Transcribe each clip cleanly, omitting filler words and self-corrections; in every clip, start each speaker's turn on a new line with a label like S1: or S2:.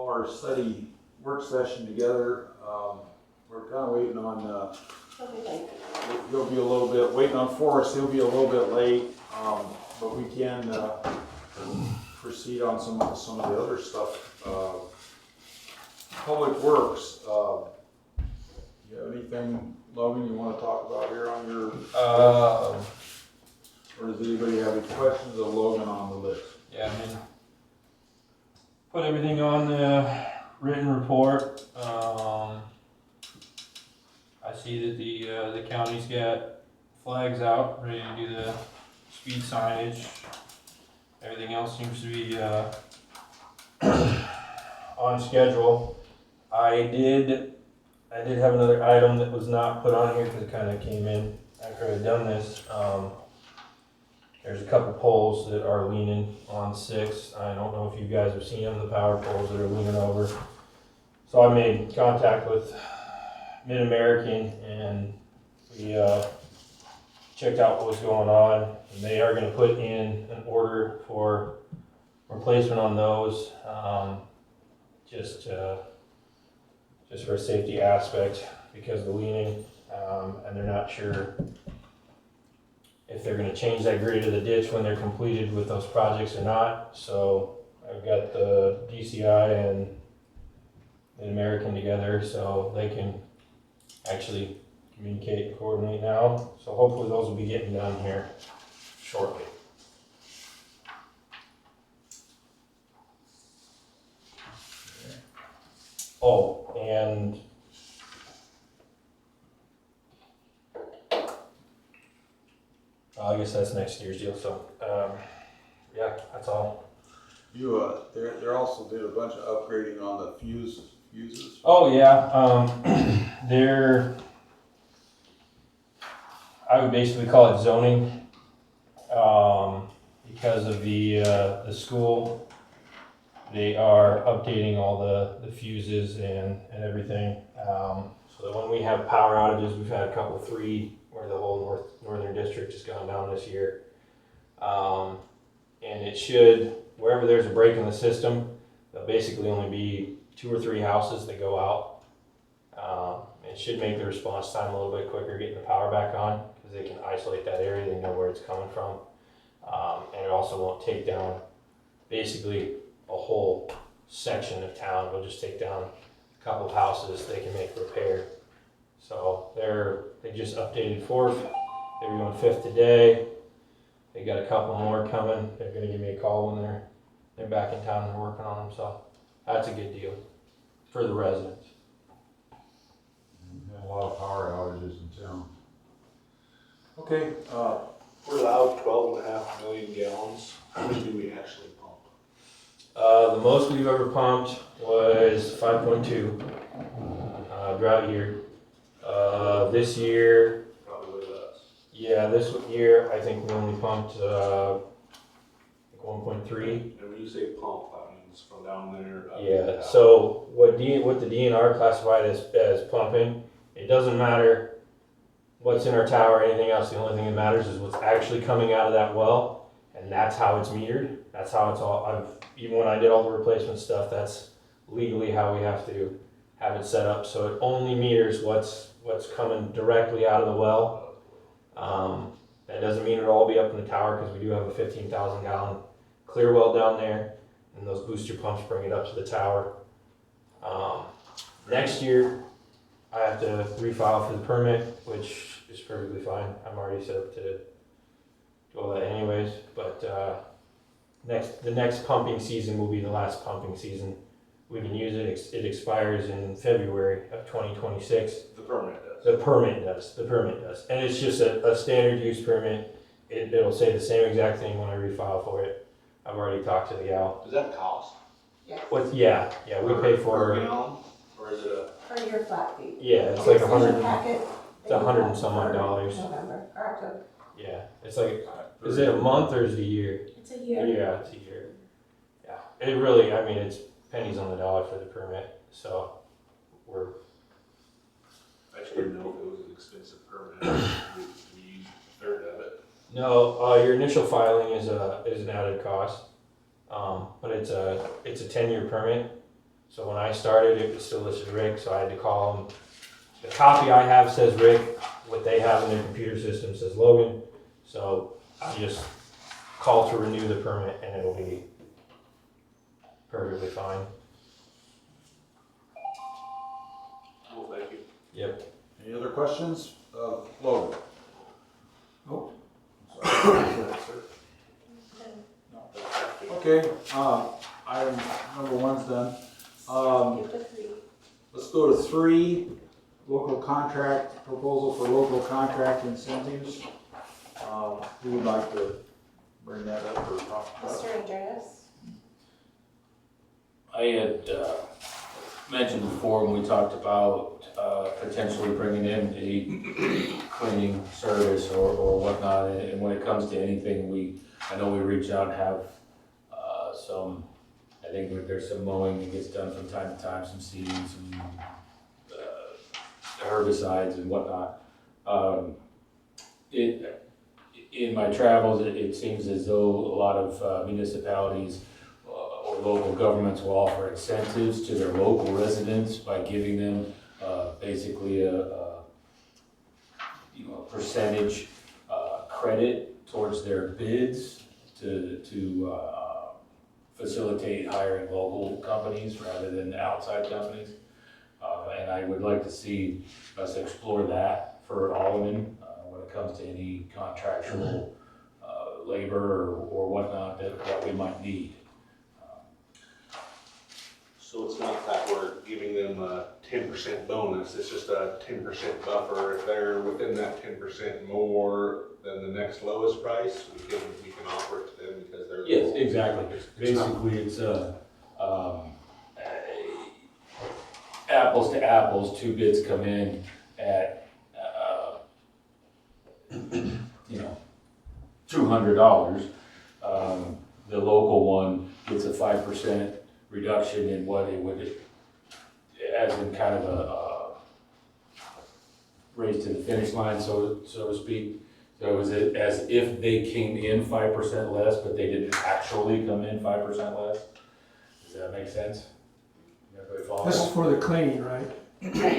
S1: our study work session together. We're kind of waiting on, he'll be a little bit, waiting on Forrest, he'll be a little bit late, but we can proceed on some of the other stuff. Public Works, you have anything, Logan, you want to talk about here on your or does anybody have any questions of Logan on the list?
S2: Yeah, I mean, put everything on the written report. I see that the county's got flags out, ready to do the speed signage. Everything else seems to be on schedule. I did have another item that was not put on here because it kind of came in after I had done this. There's a couple poles that are leaning on 6. I don't know if you guys have seen them, the power poles that are leaning over. So I made contact with Mid-American and we checked out what was going on. And they are going to put in an order for replacement on those, just for a safety aspect because of the leaning, and they're not sure if they're going to change that grade of the ditch when they're completed with those projects or not. So I've got the DCI and Mid-American together so they can actually communicate and coordinate now. So hopefully those will be getting done here shortly. Oh, and I guess that's next year's deal. So, yeah, that's all.
S1: You, they also did a bunch of upgrading on the fuses.
S2: Oh yeah, I would basically call it zoning, because of the school. They are updating all the fuses and everything, so that when we have power outages, we've had a couple, 3 where the whole northern district has gone down this year. And it should, wherever there's a break in the system, there'll basically only be 2 or 3 houses that go out. It should make the response time a little bit quicker getting the power back on because they can isolate that area, they know where it's coming from. And it also won't take down basically a whole section of town. It'll just take down a couple of houses they can make repair. So they just updated 4th, they're doing 5th today. They got a couple more coming. They're gonna give me a call when they're back in town and they're working on them. So that's a good deal for the residents.
S1: We had a lot of power outages in town. Okay,
S3: We're allowed 12.5 million gallons. How many do we actually pump?
S2: The most we've ever pumped was 5.2 drought year. This year,
S3: Probably less.
S2: yeah, this year I think we only pumped 1.3.
S3: And when you say pump, that means from down there up
S2: Yeah.
S3: down.
S2: So what the DNR classified as pumping, it doesn't matter what's in our tower or anything else. The only thing that matters is what's actually coming out of that well, and that's how it's metered. That's how it's all. Even when I did all the replacement stuff, that's legally how we have to have it set up. So it only meters what's coming directly out of the well. That doesn't mean it'll all be up in the tower because we do have a 15,000 gallon clear well down there, and those booster pumps bring it up to the tower. Next year, I have to refile for the permit, which is perfectly fine. I'm already set up to do all that anyways. But the next pumping season will be the last pumping season we can use it. It expires in February of 2026.
S3: The permit does.
S2: The permit does. And it's just a standard use permit. It'll say the same exact thing when I refile for it. I've already talked to the gal.
S3: Does that cost?
S2: Yeah, we pay for,
S3: per gallon? Or is it a?
S4: For your flat fee.
S2: yeah, it's like
S4: It's in the packet.
S2: it's $100 and some odd dollars.
S4: November, or October.
S2: Yeah, it's like, is it a month or is it a year?
S4: It's a year.
S2: Yeah, it's a year. Yeah, it really, I mean, it's pennies on the dollar for the permit, so we're,
S3: I just didn't know if it was an expensive permit. We use a third of it.
S2: no, your initial filing is an added cost, but it's a 10-year permit, So when I started, it was still listed Rick, so I had to call him. The copy I have says Rick, what they have in their computer system says Logan, so I just call to renew the permit and it'll be perfectly fine.
S3: Well, thank you.
S2: Yep.
S1: Any other questions of Logan?
S4: Oh.
S1: Okay, item number 1's done. Let's go to 3, local contract, proposal for local contract incentives. Who would like to bring that up or talk about it?
S5: Mr. Andreas?
S6: I had mentioned before when we talked about potentially bringing in a cleaning service or whatnot, and when it comes to anything, I know we reach out and have some, I think there's some mowing that gets done from time to time, some seeding, some herbicides and whatnot. In my travels, it seems as though a lot of municipalities or local governments will offer incentives to their local residents by giving them basically a percentage credit towards their bids to facilitate hiring local companies rather than outside companies. And I would like to see us explore that for Alleman when it comes to any contractual labor or whatnot that we might need.
S3: So it's not that we're giving them a 10% bonus, it's just a 10% buffer. If they're within that 10% more than the next lowest price, we can offer it to them because they're.
S6: Yes, exactly. Basically, it's apples to apples, 2 bids come in at, $200. The local one gets a 5% reduction in what it would, as in kind of a race to the finish line, so to speak. So it was as if they came in 5% less, but they didn't actually come in 5% less. Does that make sense? Everybody follow?
S7: This is for the cleaning, right?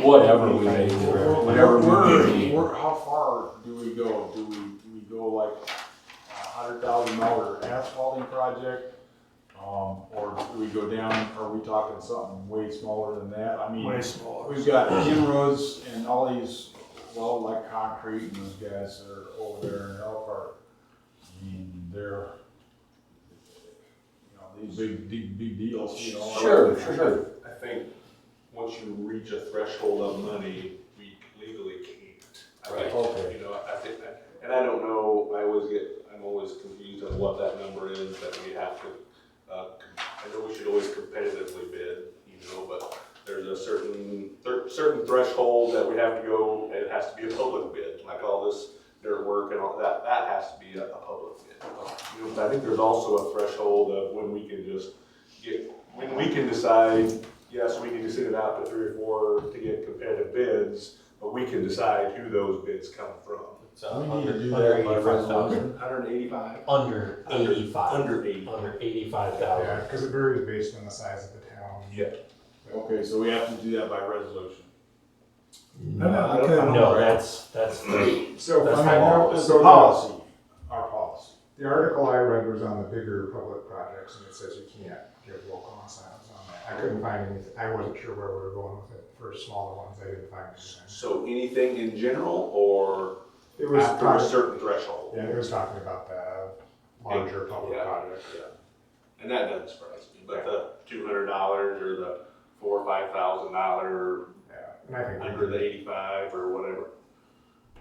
S6: Whatever we may do, whatever we need.
S1: How far do we go? Do we go like $100,000 asphalting project? Or do we go down, are we talking something way smaller than that? I mean,
S7: Way smaller.
S1: we've got inroads and all these, well, like concrete and those guys that are over there in Elkhart. I mean, they're, these big deals,
S6: Sure.
S3: I think once you reach a threshold of money, we legally can't.
S6: Right.
S1: Okay.
S3: I think that, and I don't know, I'm always confused on what that number is that we have to, I know we should always competitively bid, but there's a certain threshold that we have to go, and it has to be a public bid, like all this dirt work and all that has to be a public bid. But I think there's also a threshold of when we can decide, yes, we need to send it out to 3 or 4 to get competitive bids, but we can decide who those bids come from.
S1: We need to do that by resolution.
S3: 185?
S2: Under 85.
S3: Under 80.
S2: Under 85,000.
S8: Yeah, because it varies based on the size of the town.
S3: Yeah.
S1: Okay, so we have to do that by resolution.
S2: No, that's the,
S8: So,
S2: That's
S8: I know,
S1: It's
S8: so
S1: the policy, our policy.
S8: the article I read was on the bigger public projects, and it says you can't give local incentives on that. I couldn't find anything, I wasn't sure where we were going with it. For smaller ones, I didn't find anything.
S3: So anything in general, or
S8: It was
S3: after a
S8: talking,
S3: certain threshold?
S8: yeah, it was talking about the larger public
S3: Yeah.
S8: projects.
S3: Yeah. And that doesn't surprise me, but the $200 or the $4,000 or $5,000
S8: Yeah, and I think
S3: under the 85 or whatever.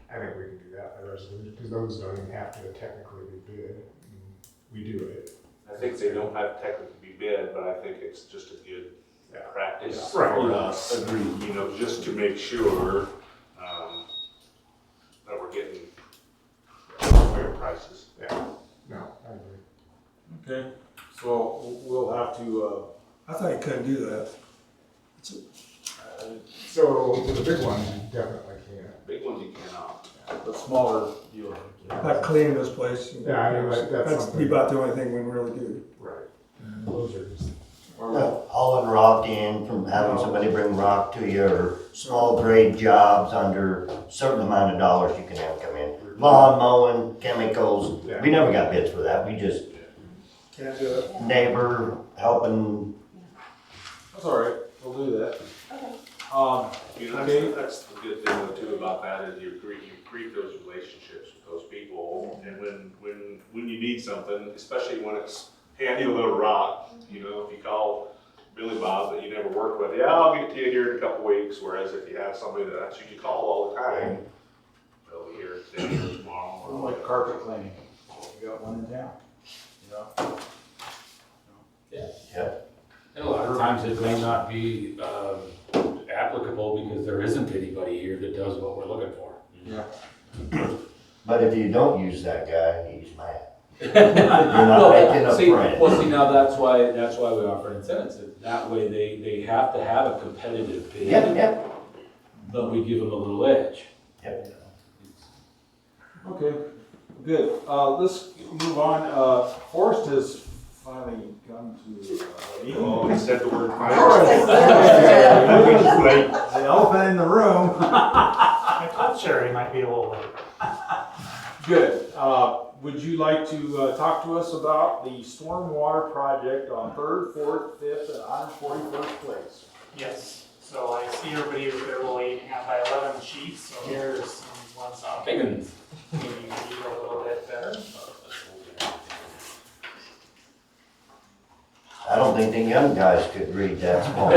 S8: I think we can do that by resolution, because those don't even have to technically be bid. We do it.
S3: I think they don't have to technically be bid, but I think it's just a good
S8: Yeah.
S3: practice
S8: Right.
S3: for us, just to make sure that we're getting fair prices.
S8: Yeah, no, I agree.
S1: Okay, so we'll have to,
S7: I thought you couldn't do that.
S8: So, the big ones, you definitely can't.
S3: Big ones you cannot.
S1: the smaller deal.
S7: Like cleaning this place.
S8: Yeah, I mean, that's
S7: That's
S8: something.
S7: about the only thing we really do.
S8: Right. Those are just
S5: Hauling rock in, from having somebody bring rock to you, or small grade jobs under a certain amount of dollars you can have come in. Lawn mowing, chemicals, we never got bids for that, we just
S7: Can't do it.
S5: neighbor helping.
S1: That's all right, we'll do that.
S3: You know,
S1: Okay.
S3: that's the good thing though too about that is you create those relationships with those people, and when you need something, especially when it's handy a little rock, you know, if you call Billy Bob that you never worked with, yeah, I'll get to you here in a couple weeks, whereas if you have somebody that actually you call all the time, they'll be here today or tomorrow or
S1: Like
S3: whatever.
S1: carpet cleaning, we got one in town, you know?
S6: And a lot of times it may not be applicable because there isn't anybody here that does what we're looking for.
S1: Yeah.
S5: But if you don't use that guy, he's mad. You're not making a friend.
S6: Well, see, now that's why we offer incentives. That way they have to have a competitive bid.
S5: Yeah.
S6: But we give them a little edge.
S5: Yep.
S1: Okay, good. Let's move on. Forrest has finally come to,
S3: Oh, he said the word fire.
S1: the elephant in the room.
S9: I thought Sherry might be a little late.
S1: Good. Would you like to talk to us about the stormwater project on 3rd, 4th, 5th, and 141st place?
S9: Yes, so I see everybody with their little 8.5 by 11 sheets, so here's some ones I'll
S6: Big ones.
S9: maybe read a little bit better.
S5: I don't think the young guys could read that small on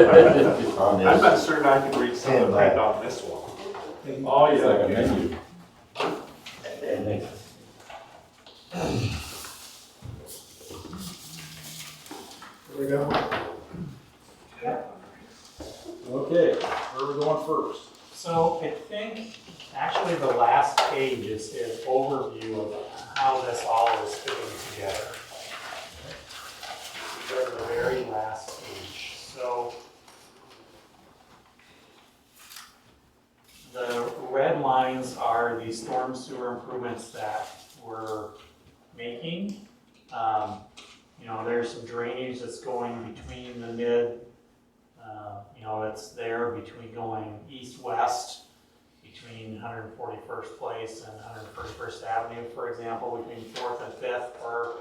S3: I'm not
S5: this.
S3: certain I can read some of the print on this one.
S6: Oh, yeah. Like a menu.
S7: Here we go.
S1: Okay, where are we going first?
S9: So I think, actually the last page is an overview of how this all is fitting together. Go to the very last page. So the red lines are the storm sewer improvements that we're making. You know, there's some drainage that's going between the you know, it's there between going east-west, between 141st Place and 141st Avenue, for example, between 4th and 5th. We're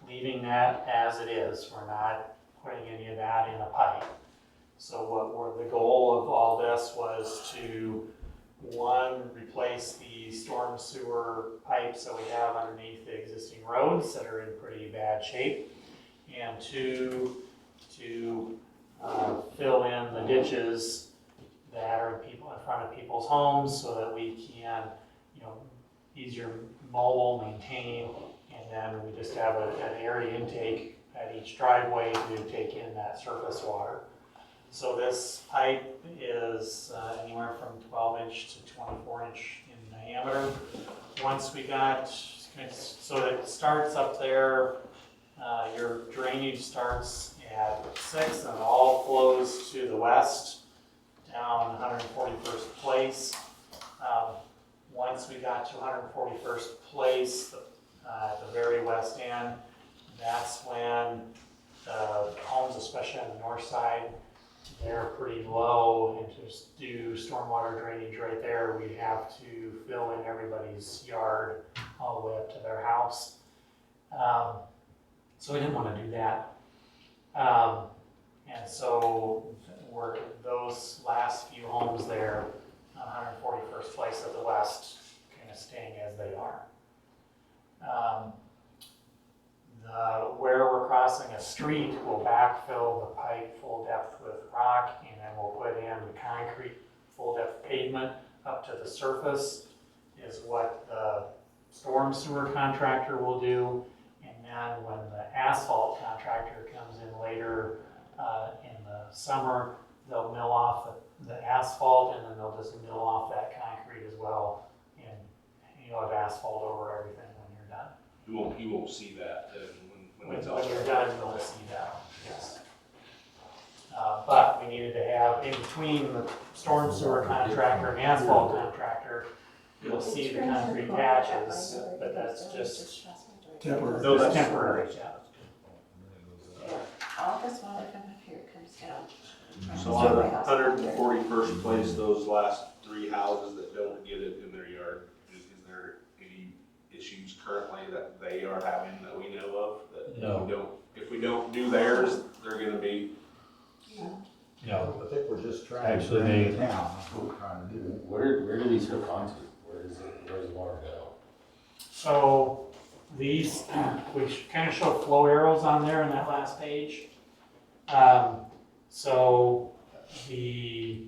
S9: leaving that as it is. We're not putting any of that in a pipe. So the goal of all this was to, one, replace the storm sewer pipes that we have underneath the existing roads that are in pretty bad shape, and two, to fill in the ditches that are in front of people's homes so that we can, you know, easier mow, maintain, and then we just have an area intake at each driveway to take in that surface water. So this pipe is anywhere from 12-inch to 24-inch in diameter. Once we got, so it starts up there, your drainage starts at 6 and all flows to the west down 141st Place. Once we got to 141st Place, at the very west end, that's when the homes, especially on the north side, they're pretty low, and to do stormwater drainage right there, we have to fill in everybody's yard all the way up to their house. So we didn't want to do that. And so those last few homes there on 141st Place at the west kind of staying as they are. Where we're crossing a street, we'll backfill the pipe full depth with rock, and then we'll put in the concrete full depth pavement up to the surface is what the storm sewer contractor will do. And then when the asphalt contractor comes in later in the summer, they'll mill off the asphalt, and then they'll just mill off that concrete as well, and you'll have asphalt over everything when you're done.
S3: You won't see that when it's all.
S9: When you're done, you'll see that, yes. But we needed to have, in between the storm sewer contractor and asphalt contractor, you'll see the concrete patches, but that's just,
S7: Temporary.
S9: those are temporary, yeah.
S10: All this while I come up here.
S3: So on 141st place, those last 3 houses that don't get it in their yard, is there any issues currently that they are having that we know of? That
S2: No.
S3: if we don't do theirs, they're gonna be,
S2: No,
S1: I think we're just trying
S2: Actually,
S1: to bring
S2: they-
S1: it down, that's what we're trying to do.
S6: Where do these hook onto? Where's the water go?
S9: So these, we kind of show flow arrows on there in that last page. So the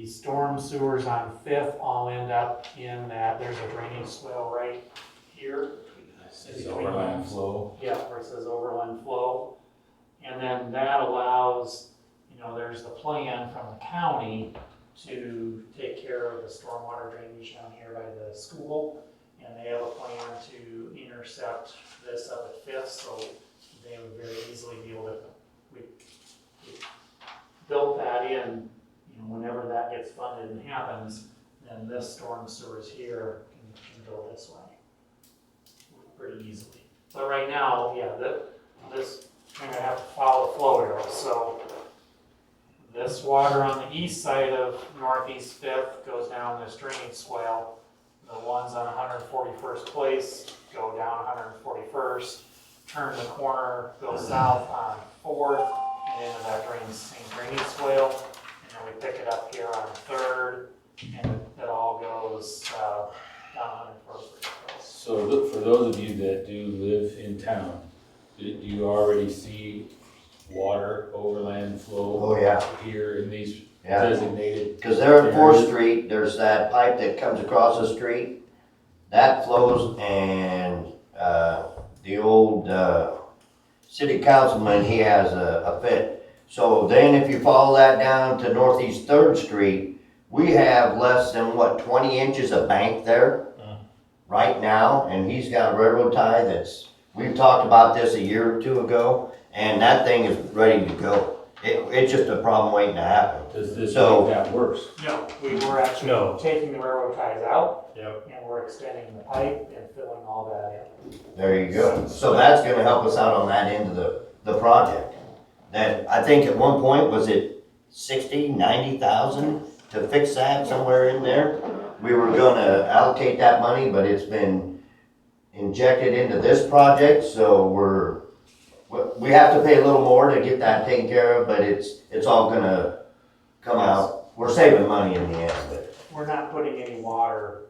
S9: storm sewers on Fifth all end up in that, there's a drainage swale right here.
S6: Is overland flow?
S9: Yeah, where it says overland flow. And then that allows, there's the plan from the county to take care of the stormwater drainage down here by the school. And they have a plan to intercept this up at Fifth, so they would very easily be able to, we built that in, whenever that gets funded and happens, then this storm sewers here can go this way pretty easily. But right now, yeah, this, I'm gonna have to follow the flow arrows, so this water on the east side of Northeast Fifth goes down this drainage swale. The ones on 141st place go down 141st, turn the corner, go south on 4th, and into that same drainage swale. And then we pick it up here on 3rd, and it all goes down 141st place.
S6: So for those of you that do live in town, do you already see water overland flow?
S5: Oh, yeah.
S6: Here in these
S5: Yeah,
S6: designated?
S5: because there at Fourth Street, there's that pipe that comes across the street, that flows, and, the old, city councilman, he has a fit. So then if you follow that down to Northeast Third Street, we have less than, 20 inches of bank there right now, and he's got a railroad tie we've talked about this a year or two ago, and that thing is ready to go. It's just a problem waiting to happen.
S6: Does this
S5: So-
S6: make that worse?
S9: No, we were actually
S2: No.
S9: taking the railroad ties out,
S2: yep.
S9: and we're extending the pipe and filling all that in.
S5: There you go. So that's gonna help us out on that end of the project. That, I think at one point, was it 90,000 to fix that, somewhere in there? We were gonna allocate that money, but it's been injected into this project, so we have to pay a little more to get that taken care of, but it's all gonna come out. We're saving money in the end, but.
S9: We're not putting any water,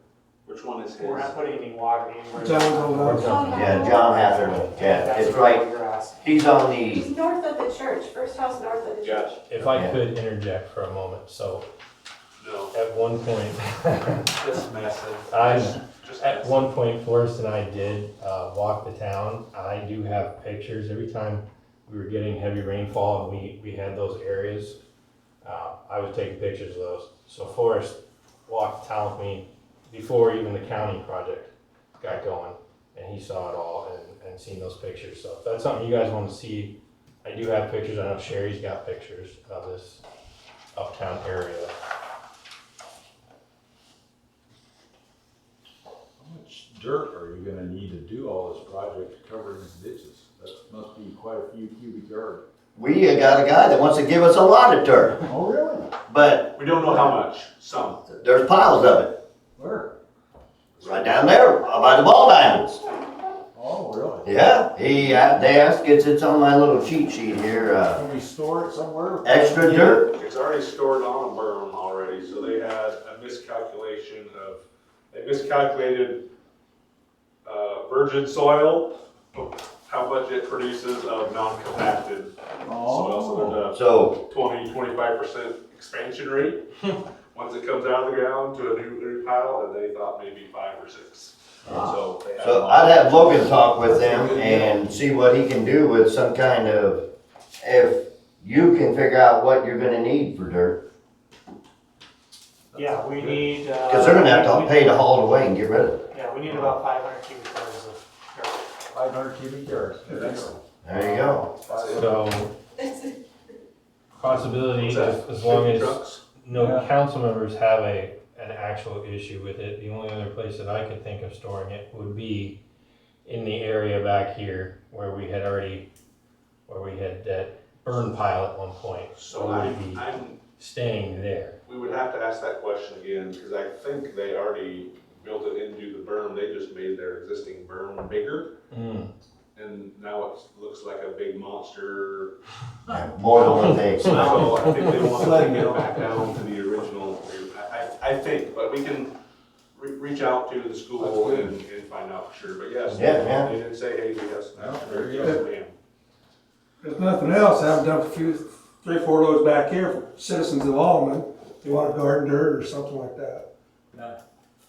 S3: which one is his?
S9: we're not putting any water anywhere.
S7: John Goldberg.
S5: Yeah, John Hatherley, yeah,
S9: That's
S5: it's
S9: what
S5: right,
S9: you're asking.
S5: he's on the,
S10: He's north of the church, first house north of the church.
S3: Gotcha.
S2: If I
S5: Yeah.
S2: could interject for a moment, so
S3: No,
S2: at one point,
S3: just messing. Just
S2: at
S3: messing.
S2: one point, Forrest and I did walk the town. I do have pictures. Every time we were getting heavy rainfall and we had those areas, I was taking pictures of those. So Forrest walked the town with me before even the county project got going, and he saw it all and seen those pictures. So if that's something you guys want to see, I do have pictures. I know Sherry's got pictures of this uptown area.
S1: How much dirt are you gonna need to do all this project to cover these ditches? That must be quite a few cubic yards.
S5: we got a guy that wants to give us a lot of dirt,
S1: Oh, really?
S5: but
S3: We don't know how much, some.
S5: there's piles of it.
S1: Where?
S5: Right down there, by the ball diamonds.
S1: Oh, really?
S5: Yeah, they asked, it's on my little cheat sheet here,
S1: Can we store it somewhere?
S5: extra dirt.
S3: It's already stored on a berm already, so they had a miscalculation they miscalculated, virgin soil, how much it produces of non-compacted soil, so
S5: So,
S3: there's a 20-25% expansion rate. Once it comes out of the ground to a new pile, and they thought maybe 5 or 6. So they had
S5: so I'd have Logan talk with them and see what he can do with some kind of, if you can figure out what you're gonna need for dirt.
S9: Yeah, we need.
S5: Cause they're gonna have to pay to haul it away and get rid of it.
S9: Yeah, we need about 500 cubic yards of dirt.
S1: 500 cubic yards. Excellent.
S5: There you go.
S2: So possibility,
S3: What's that?
S2: as long as
S3: Trucks?
S2: no
S1: Yeah.
S2: council members have an actual issue with it, the only other place that I could think of storing it would be in the area back here where we had burn pile at one point.
S3: So
S2: Would it be
S3: I'm,
S2: staying there?
S3: we would have to ask that question again, because I think they already built it into the berm, they just made their existing berm bigger,
S2: Mm.
S3: and now it looks like a big monster.
S5: More than one thing.
S3: So I think they want to take it back down to the original, I think, but we can reach out to the school and find out for sure, but yes.
S5: Yeah.
S3: They did say, hey, yes.
S1: Yeah, there you
S3: yes,
S1: go.
S3: ma'am.
S4: If nothing else, I haven't dumped a few, 3 or 4 loads back here for citizens of Alleman. They want a garden dirt or something like that.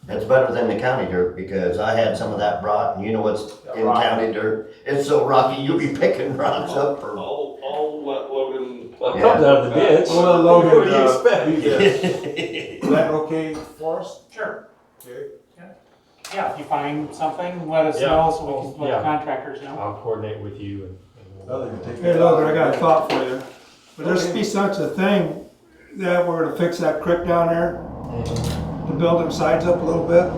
S5: That's better than the county dirt, because I had some of that brought, and you know what's in
S1: rocky.
S5: county dirt? It's so rocky, you'll be picking rocks up for.
S3: I'll let Logan.
S2: Well, it comes out of the ditch.
S1: Well, Logan,
S2: What do you expect?
S1: Is that okay for us?
S9: Sure.
S1: Okay.
S9: Yeah, if you find something, let us
S2: Yeah.
S9: know so we can let
S2: Yeah.
S9: the contractors know.
S2: I'll coordinate with you and we'll.
S1: Nothing to take
S4: Hey,
S1: it
S4: Logan,
S1: out.
S4: I got a thought for you. Would this be such a thing that we're gonna fix that creek down there,
S2: Mhm.
S4: to build them sides up a little bit?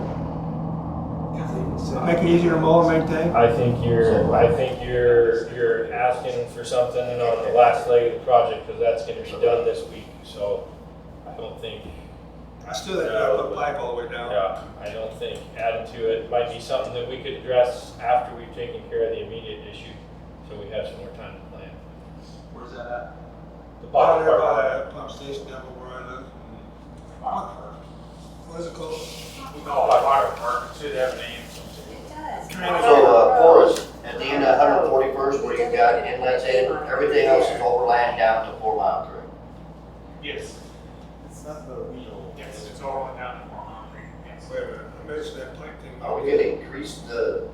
S4: Make it easier to mow and maintain?
S2: I think you're asking for something on the last leg of the project, because that's gonna be done this week, so I don't think,
S4: I still think we gotta put pipe all the way down.
S2: yeah, I don't think adding to it might be something that we could address after we've taken care of the immediate issue, so we have some more time to plan.
S1: Where's that at?
S2: The
S4: Down
S2: bottom
S4: there
S2: part,
S4: by that pump station down where I live. What is it called?
S1: We call it water park, it should have names.
S10: It does.
S5: So, Forrest, at the end of 141st, where you got inlets in, everything else is overland down to 4 Mile Creek.
S9: Yes,
S1: It's not the wheel.
S9: yes, it's all down in Fort Creek, yes.
S4: Wait a minute, I mentioned that pipe thing.
S5: Are we gonna increase the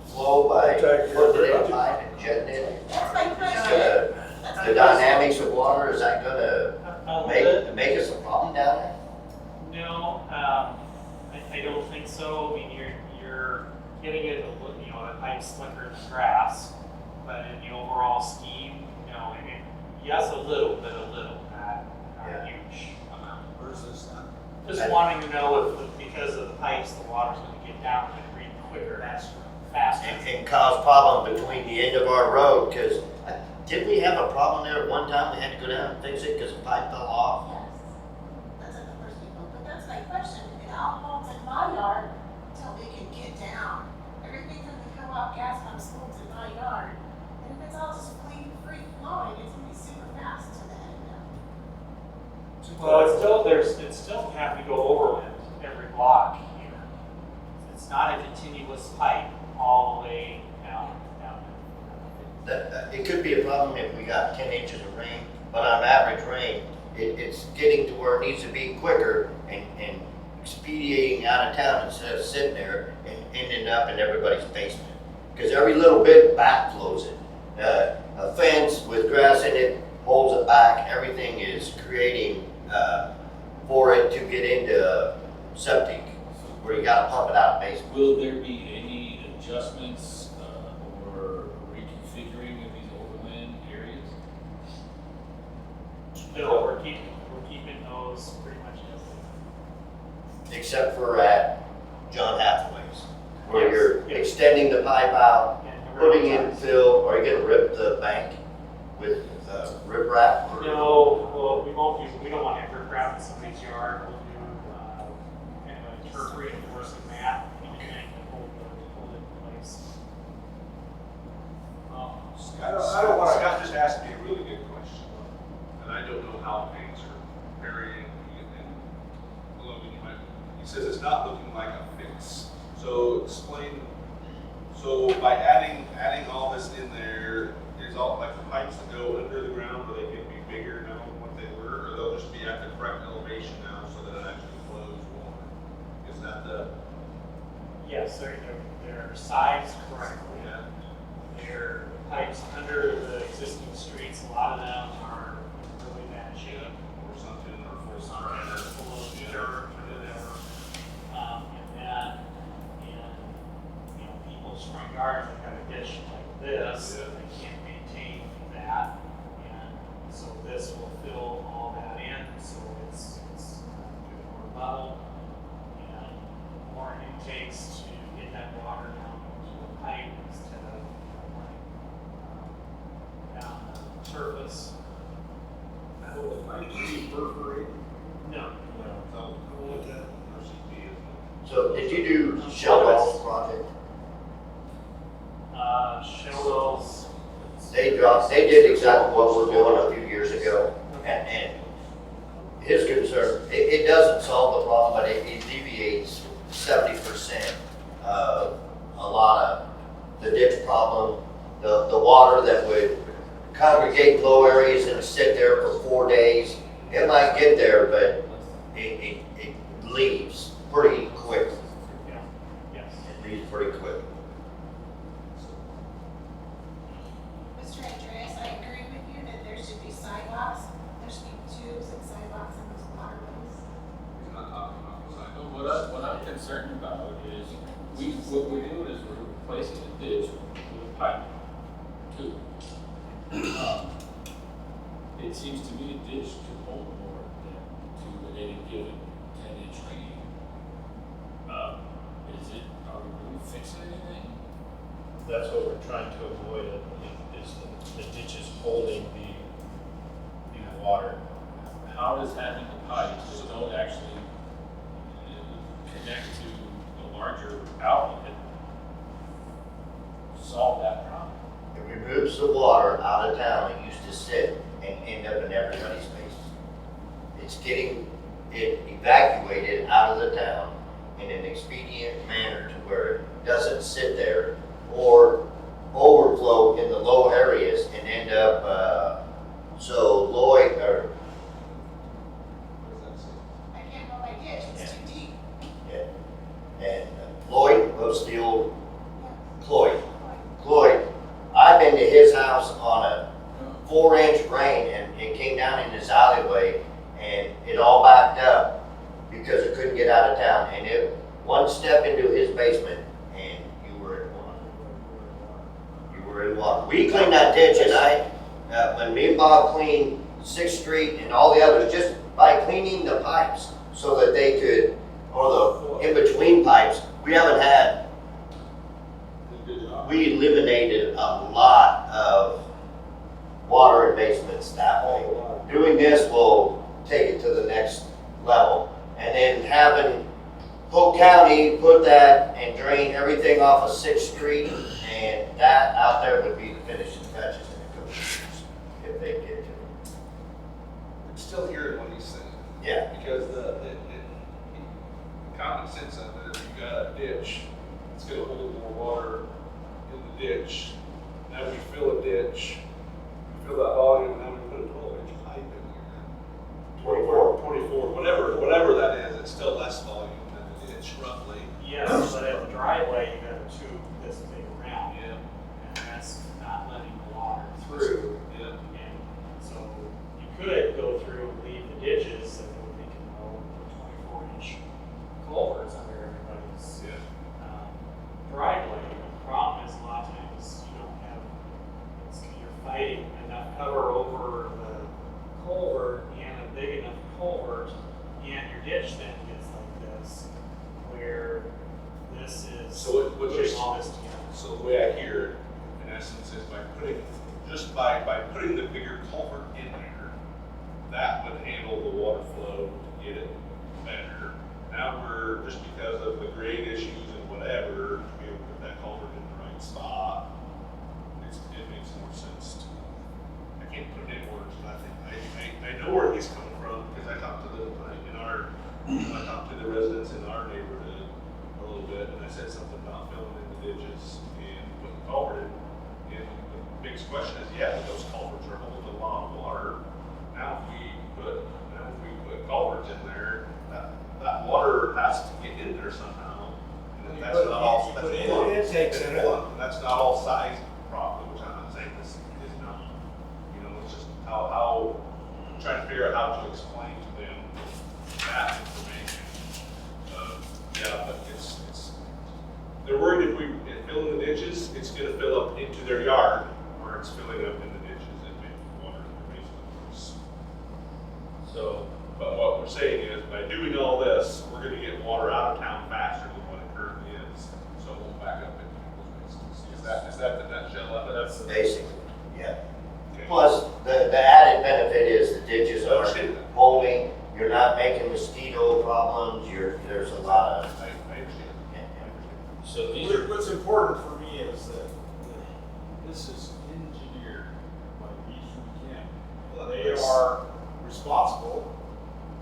S5: flow by putting it in pipe and jetting it?
S10: That's my question.
S5: The dynamics of water, is that gonna
S9: A little bit.
S5: make us a problem down there?
S9: No, I don't think so. I mean, you're getting it, you know, the pipe slicker in the grass, but in the overall scheme, no, yes, a little, not
S5: Yeah.
S9: huge amount.
S1: Where's this at?
S9: Just wanting to know if, because of the pipes, the water's gonna get down and read quicker, faster.
S5: And cause problem between the end of our road, cause didn't we have a problem there at one time, we had to go down and fix it, cause the pipe fell off?
S10: Yes. That's what the first people, but that's my question. It all holds in my yard till they can get down. Everything from the co-op gas pumps holds in my yard. And if it's all just free flowing, it's gonna be super fast to the end of
S9: Well, it's still have to go overland every block here. It's not a continuous pipe all the way down.
S5: It could be a problem if we got 10 inches of rain, but on average rain, it's getting to where it needs to be quicker and expediting out of town instead of sitting there and ending up in everybody's basement. Because every little bit backflows it. A fence with grass in it holds it back. Everything is creating for it to get into septic, where you gotta pump it out of the basement.
S6: Will there be any adjustments or reconfiguring of these overland areas?
S9: No, we're keeping those pretty much as they are.
S5: Except for at John Hathaway's, where
S9: Yes,
S5: you're
S9: yes.
S5: extending the pipe out,
S9: And
S5: putting in fill, are you gonna rip the bank with rip wrap? or-
S9: No, well, we don't want to riprap in somebody's yard. We'll do, kind of a turf reinforcing mat, anything to hold it in place.
S3: I don't wanna, Scott just asked me a really good question, and I don't know how things are varying, and Logan, you might, he says it's not looking like a fix. So explain, so by adding all this in there, is all, like the pipes that go under the ground, are they gonna be bigger now than what they were, or they'll just be at the correct elevation now so that it actually flows water? Is that the,
S9: Yes, they're sized correctly. Their pipes under the existing streets, a lot of them are in really bad shape.
S3: or something, or
S9: Or
S3: full
S9: something
S3: size?
S9: that's full of dirt or whatever. And people's front yards have got a ditch like this,
S3: Yeah.
S9: they can't maintain that. And so this will fill all that in, so it's more level and more intakes to get that water down to the pipe instead of running down the surface. No.
S5: So did you do shell project?
S9: Shingles.
S5: They did exactly what we're doing a few years ago, and his concern, it doesn't solve the problem, but it alleviates 70% of a lot of the ditch problem, the water that would congregate in low areas and sit there for 4 days. It might get there, but it leaves pretty quick.
S9: Yeah. Yes.
S5: It leaves pretty quick.
S10: Mr. Andreas, I agree with you that there should be sidewalks, there should be tubes and sidewalks in those waterways.
S6: What I'm concerned about is, what we're doing is we're replacing the ditch with a pipe, too. It seems to me a ditch could hold more than to any given 10-inch rain. Are we really fixing anything?
S2: That's what we're trying to avoid, I believe, is the ditches holding the water.
S6: How does having the pipes that don't actually connect to the larger outlet solve that problem?
S5: It removes the water out of town that used to sit and end up in everybody's face. It's getting it evacuated out of the town in an expedient manner to where it doesn't sit there or overflow in the low areas and end up, so Lloyd, or,
S10: I can't go my ditch, it's too deep.
S5: and Lloyd of the old Cloyd, I've been to his house on a 4-inch rain and it came down in his alleyway and it all backed up because it couldn't get out of town, and it one step into his basement and you were in water. You were in water. We cleaned that ditch, and when me and Bob cleaned 6th Street and all the others, just by cleaning the pipes so that they could, or the in-between pipes, we eliminated a lot of water in basements that way. Doing this will take it to the next level. And then having Polk County put that and drain everything off of 6th Street, and that out there would be the finishing touches in a couple of years, if they get to it.
S3: I'm still hearing what he's saying.
S5: Yeah.
S3: Because the common sense of it, if you got a ditch, it's gonna hold more water in the ditch. Now we fill a ditch, we fill that volume, and now we put a 12-inch pipe in there. 24, whatever that is, it's still less volume than the ditch, roughly.
S9: Yes, but at the driveway, you got a tube this big around.
S3: Yeah.
S9: And that's not letting the water
S3: Through. Yeah.
S9: And so you could go through and leave the ditches and then we can go put 24-inch culverts under everybody's driveway. The problem is a lot of times you don't have, you're fighting enough cover over the culvert and a big enough culvert, and your ditch then gets like this, where this is
S3: So what you're
S9: putting all this together.
S3: So the way I hear it, in essence, is by putting the bigger culvert in there, that would handle the water flow to get it better. Now we're, just because of the grade issues and whatever, to be able to put that culvert in the right spot, it makes more sense to, I can't put it in words, but I know where he's coming from, because I talked to the residents in our neighborhood a little bit, and I said something about filling in the ditches and putting culvert in. And the biggest question is, yeah, those culverts are holding a lot of water. Now if we put culverts in there, that water has to get in there somehow. And that's not all, that's not all size problem, which I'm not saying this is not. It's just how I'm trying to figure out how to explain to them that information. Yeah, but it's they're worried if we fill in the ditches, it's gonna fill up into their yard, or it's filling up in the ditches and making water in the basement.
S2: So,
S3: But what we're saying is, by doing all this, we're gonna get water out of town faster than what it currently is, so it won't back up into those basins. Is that the nutshell of it?
S5: Basically, yeah.
S3: Okay.
S5: Plus, the added benefit is the ditches
S3: I
S5: are
S3: understand
S1: what's important for me is that this is engineered by Eastern County. They are responsible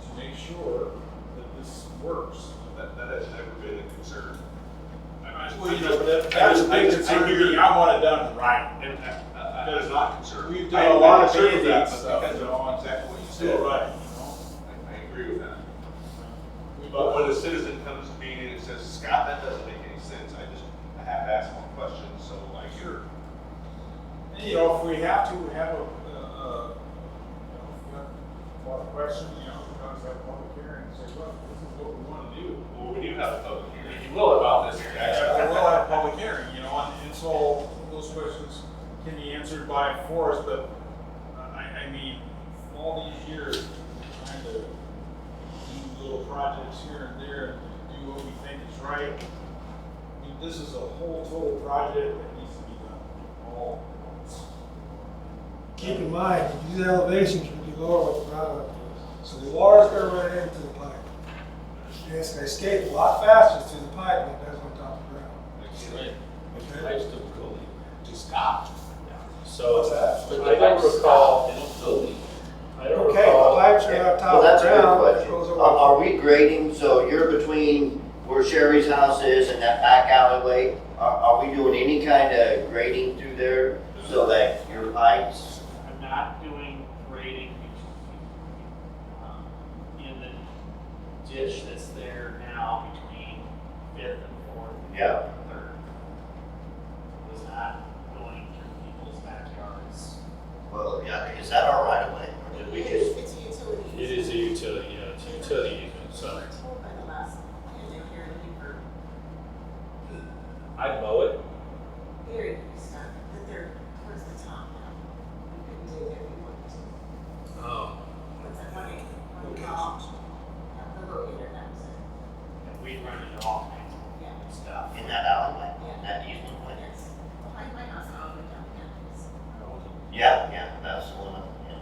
S1: to make sure that this works.
S3: That has never been a concern.
S1: Well, you know, that's a big concern to me. I want it done right.
S3: And that is not concerned.
S1: We've done a lot of Band-Aid stuff.
S3: Because of exactly what you said.
S1: Right, you know.
S3: I agree with that. But when a citizen comes to me and says, Scott, that doesn't make any sense, I have to ask more questions, so like, sure.
S1: And, you know, if we have to have a lot of questions, you know, we can have a public hearing and say, look, this is what we want to do.
S3: Well, we do have a public hearing.
S6: You will about this.
S1: Yeah, we'll have a public hearing, you know, and so those questions can be answered by Forrest, but I mean, all these years, trying to do little projects here and there and do what we think is right. I mean, this is a whole total project that needs to be done all at once.
S4: Keep in mind, these elevations will be lower with the ground up here. So the water's gonna run into the pipe. And it's gonna escape a lot faster through the pipe than it does on top of the ground.
S6: That's right.
S4: Okay?
S6: Pipes don't go
S3: To stop.
S2: So,
S4: What's that?
S6: But
S2: I don't recall,
S6: They don't build it.
S2: I don't
S4: Okay, the
S2: recall,
S4: pipes are on top
S5: Well,
S4: of
S5: that's
S4: the
S5: a good
S4: ground, it
S5: question.
S4: goes over.
S5: Are we grading, so you're between where Sherry's house is and that back alleyway? Are we doing any kind of grading through there so that your pipes?
S9: I'm not doing grading in the ditch that's there now between Fifth and Fourth.
S5: Yeah.
S9: and Third. Was not going through people's backyards.
S5: Well, yeah, is that our right of way? Or did we just?
S10: It's a utility.
S2: it is a utility, yeah, it's a utility easement, so.
S10: We're told by the last, and they're here looking for
S2: I'd mow it.
S10: very stuff, that they're towards the top now. We couldn't do it if we wanted to. What's that one call? The locator, that was it.
S9: And we run into all kinds
S10: Yeah.
S9: of stuff.
S5: In that alleyway,
S10: Yeah.
S5: that easement way.
S10: Yes. Behind my house, all the way down campus.
S5: Yeah, yeah, that's the one, yeah.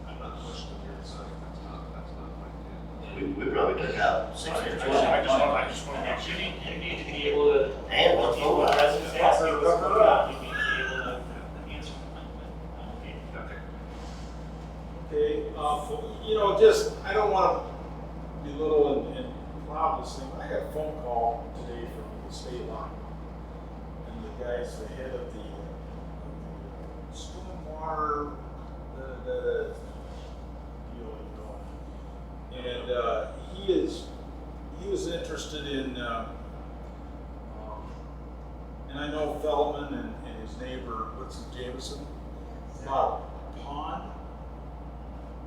S3: I'm not questioning your design, that's not my intent.
S5: We probably took out 6 inches.
S9: I just want to make sure you need to be able to.
S5: And one full
S9: When
S5: line.
S9: residents ask you what's going on, you need to be able to answer.
S3: Okay.
S1: Okay, you know, just, I don't want to belittle and cloud this thing, but I got a phone call today from the state line. And the guy's the head of the stormwater, the deal, you know. And he was interested in, and I know Feldman and his neighbor, what's it, Jameson, bought a pond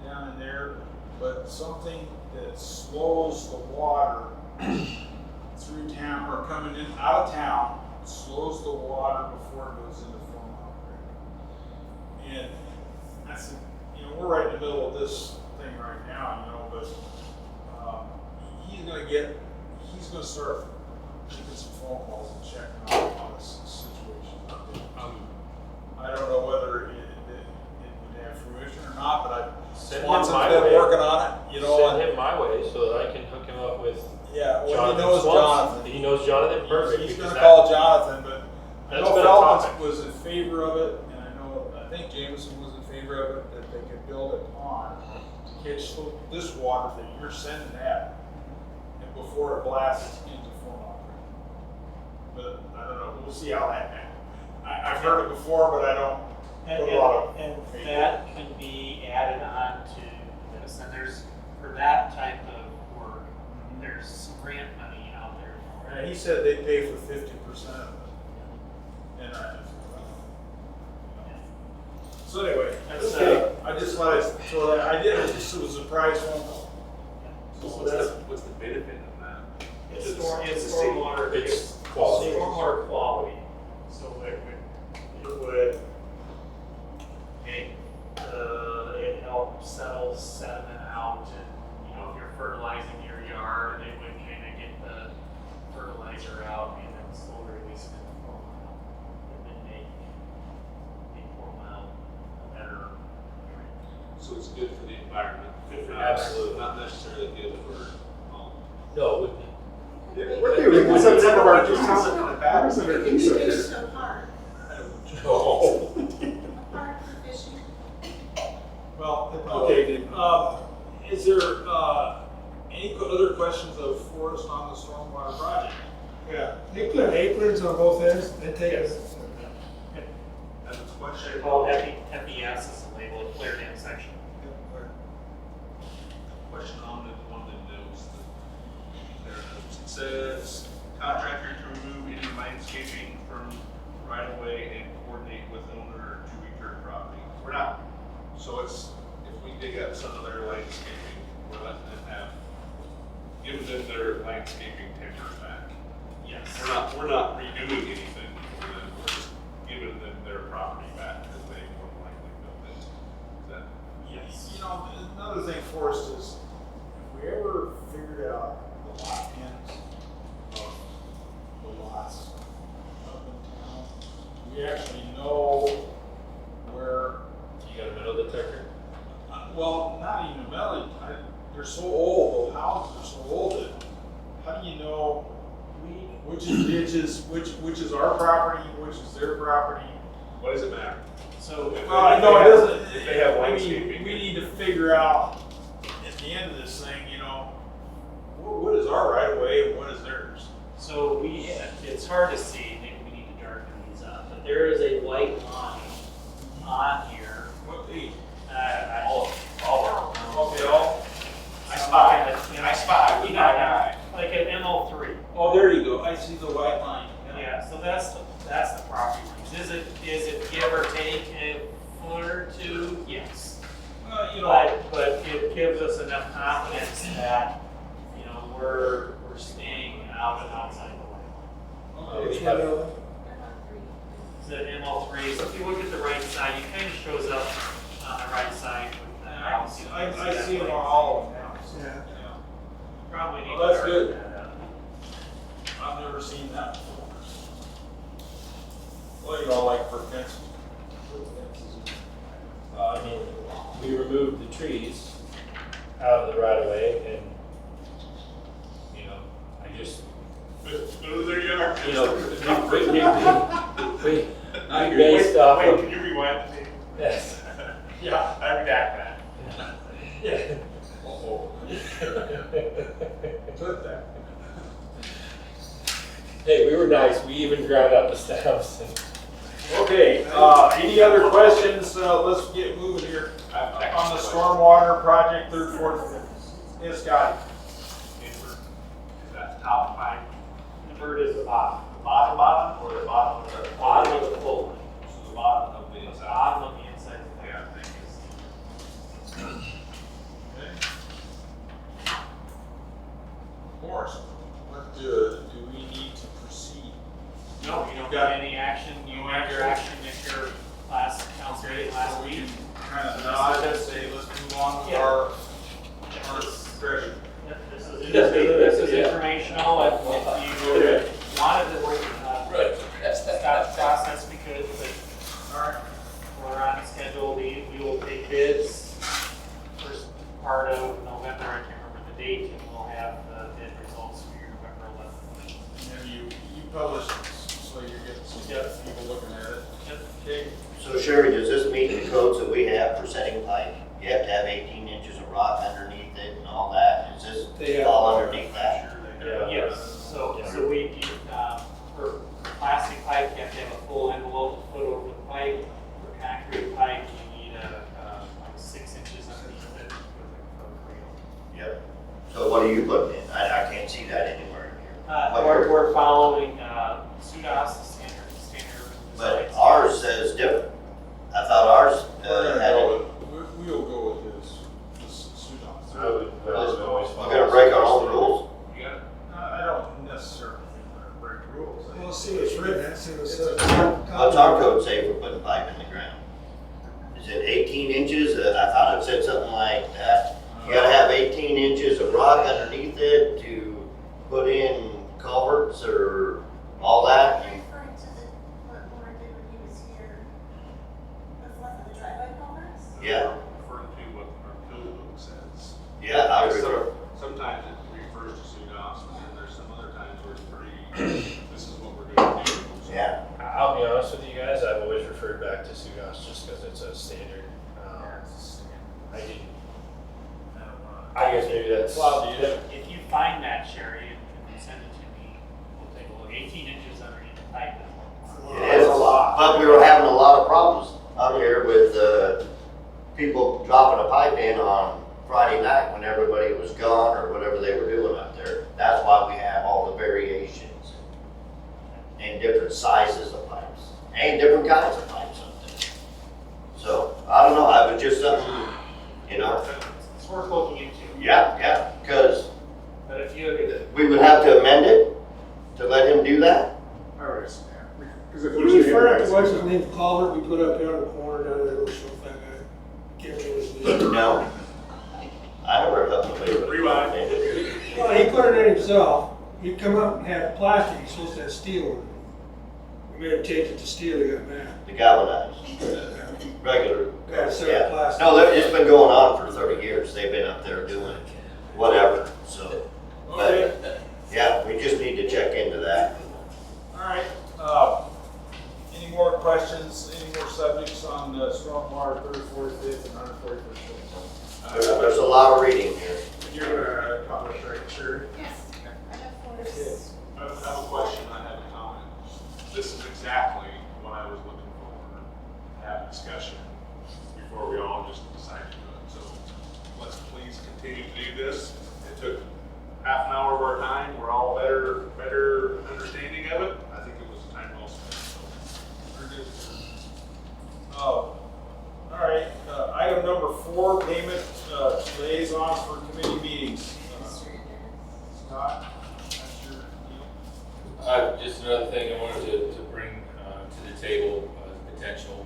S1: down in there, but something that slows the water through town or coming in out of town, slows the water before it goes into form operating. And I said, you know, we're right in the middle of this thing right now, you know, but he's gonna start making some phone calls and checking on this situation. I don't know whether it would have fruition or not, but
S2: Send
S1: I've
S2: him my
S1: been
S2: way.
S1: working on it, you know.
S2: Send
S1: and-
S2: him my way so that I can hook him up with
S1: Yeah, well, he
S2: Jonathan
S1: knows
S2: Swanson.
S1: Jonathan.
S2: He knows Jonathan perfect.
S1: He's
S2: because
S1: gonna
S2: that-
S1: call Jonathan, but I
S2: That's
S1: know
S2: been a
S1: Feldman
S2: topic.
S1: was in favor of it, and I think Jameson was in favor of it, that they could build a pond to catch this water that you're sending at, and before it blasts into form operating. But I don't know, we'll see how that, I've heard it before, but I don't put a lot of
S9: And
S1: faith in it.
S9: that can be added on to this, and there's, for that type of work, there's some grant money out there for
S1: And
S9: it.
S1: he said they pay for 50% of it. And so anyway,
S9: That's,
S1: I just thought I'd throw that, I did, it was a surprise phone call.
S3: What's the benefit of that?
S9: It's
S3: To
S9: it's
S3: the city.
S9: stormwater.
S2: It's quality.
S9: Stormwater quality, so it would make, it helps settle sediment out, and, you know, if you're fertilizing your yard, it would kind of get the fertilizer out and then slowly release it in the 4 mile. And then make 4 mile a better drain.
S3: So it's good for the environment, good for
S2: Absolutely.
S3: not necessarily good for,
S2: No, it wouldn't be.
S8: We're doing this on some of our just houses in the back.
S10: You can fish the park,
S6: No.
S10: a park for fishing.
S1: Well,
S4: They probably
S1: okay,
S4: did.
S1: is there, any other questions of Forrest on the stormwater project?
S4: Yeah, they put aprons on both ends, they take it.
S3: That's a question.
S9: They're called FES is the label, of cleared in section.
S3: Question on one of the notes. It says contractor to remove any landscaping from right of way and coordinate with owner to return property. We're not, so it's, if we dig up some of their landscaping, we're letting them have, giving them their landscaping timber back.
S9: Yes.
S3: We're not redoing anything for them, we're just giving them their property back because they more than likely built it. Is that?
S9: Yes.
S1: You know, another thing, Forrest, is if we ever figured out the lot ends of the lots up in town, we actually know where,
S2: You got a metal detector?
S1: well, not even metal, they're so old, those houses are so old that, how do you know which is ditches, which is our property, which is their property?
S3: What does it matter?
S9: So,
S1: Well, I know it doesn't.
S3: If they have
S1: I mean,
S3: landscaping.
S1: we need to figure out at the end of this thing, you know, what is our right of way and what is theirs?
S9: so it's hard to see, maybe we need to darken these up, but there is a white line on here.
S1: What the?
S9: Okay,
S3: I spy with my eye.
S9: Like an MO3.
S1: Oh, there you go. I see the white line.
S9: Yeah, so that's the property lines. Is it give or take a foot or two? Yes.
S1: You know,
S9: But it gives us enough confidence that, you know, we're staying out and outside the line.
S1: okay.
S4: Which one are they?
S9: It's an ML3, so if you look at the right side, it kind of shows up on the right side with the house.
S1: I see them on all of them now.
S4: Yeah.
S9: Probably need
S1: Oh, that's
S9: to
S1: good.
S9: darken that up.
S1: I've never seen that before. Well, you know, like for fences.
S2: I mean, we removed the trees out of the right of way and, you know, I just,
S3: Go to their yard.
S2: you know, we based off
S3: Wait,
S2: of.
S3: can you rewind the tape?
S2: Yes.
S3: Yeah, I redact that.
S2: Yeah.
S1: Uh-oh. Took that.
S2: Hey, we were nice, we even ground out the stems and.
S1: Okay, any other questions? Let's get moving here. On the stormwater project, third, fourth, yes, Scotty.
S3: Is that top pipe?
S9: The bird is the bottom.
S3: Bottom, or the bottom of the?
S9: Bottom of the pole line.
S3: So the bottom of the
S9: The
S3: inside.
S9: bottom of the inside of the
S3: Yeah,
S9: pipe.
S3: thank you.
S1: Morris, what do we need to proceed?
S9: No, you don't got any action, you have your action at your last council meeting last week.
S1: Kind of nod and say, let's move on with
S9: Yeah.
S1: our
S9: This this is informational, if you wanted to, stop the process, we could, but
S1: all right.
S9: we're on schedule, we will take bids first part of November, I can't remember the date, and we'll have the bid results for your November 11th.
S1: And then you publish this, so you're getting some
S9: Yep.
S1: people looking at it.
S9: Yep.
S1: Okay.
S5: So Sherry, does this meet the codes that we have for setting pipe? You have to have 18 inches of rock underneath it and all that. Does
S4: They
S5: this
S4: have-
S5: fall underneath that?
S9: Yes, so we, for plastic pipe, you have to have a full envelope to put over the pipe. For concrete pipe, you need like 6 inches underneath it with a cradle.
S5: Yep. So what are you putting in? I can't see that anywhere in here.
S9: We're following SUDAS, the standard.
S5: But
S9: design
S5: ours
S9: standards.
S5: says different. I thought ours
S1: We're gonna
S5: had
S1: go
S5: it.
S1: with, we'll go with this Sudan.
S5: We're gonna break our own rules?
S3: You got it?
S1: I don't necessarily think we're gonna break rules.
S4: We'll see what's written, let's see what's said.
S5: What's our code say for putting pipe in the ground? Is it 18 inches? I thought it said something like that. You gotta have 18 inches of rock underneath it to put in culverts or all that.
S10: Are you referring to what Lauren did when he was here? The left of the driveway culverts?
S5: Yeah.
S3: Referring to what our code book says.
S5: Yeah, I would agree.
S3: Sometimes it refers to SUDAS, and then there's some other times
S2: I guess maybe that's.
S9: If you find that, Sherry, and send it to me, we'll take a look. 18 inches underneath the pipe is
S5: It is a lot, but we were having a lot of problems out here with, people dropping a pipe in on Friday night when everybody was gone or whatever they were doing out there. That's why we have all the variations and different sizes of pipes and different kinds of pipes out there. So, I don't know, I was just something, you know,
S9: It's worth looking into.
S5: yeah, because
S9: But if you,
S5: we would have to amend it to let him do that.
S8: Alright, yeah, because if
S4: Can
S8: there's
S4: you
S8: any
S4: refer to
S8: other
S4: what's his name, culvert we put up here on the corner down there, little short fat guy? Can't remember his name.
S5: No. I never heard of it.
S3: Rewind.
S4: Well, he put it in himself. He'd come up and have plastic, he's supposed to have steel in it. We made him change it to steel, he got mad.
S5: The galvanized, regular.
S4: Got a set of plastic.
S5: No, it's been going on for 30 years. They've been up there doing whatever, so. But, yeah, we just need to check into that.
S1: All right, any more questions, any more subjects on stormwater 34th, 5th, and 141st?
S5: There's a lot of reading here.
S8: You're gonna publish, right, sure?
S10: Yes, I have forms.
S3: I have a question, I have a comment. This is exactly what I was looking for, to have a discussion before we all just decide to do it. So let's please continue to do this. It took half an hour of our time, we're all better understanding of it. I think it was time well spent, so we're good.
S1: All right, item number 4, payment liaisons for committee meetings. Scott, that's your deal.
S6: Just another thing I wanted to bring to the table, potential,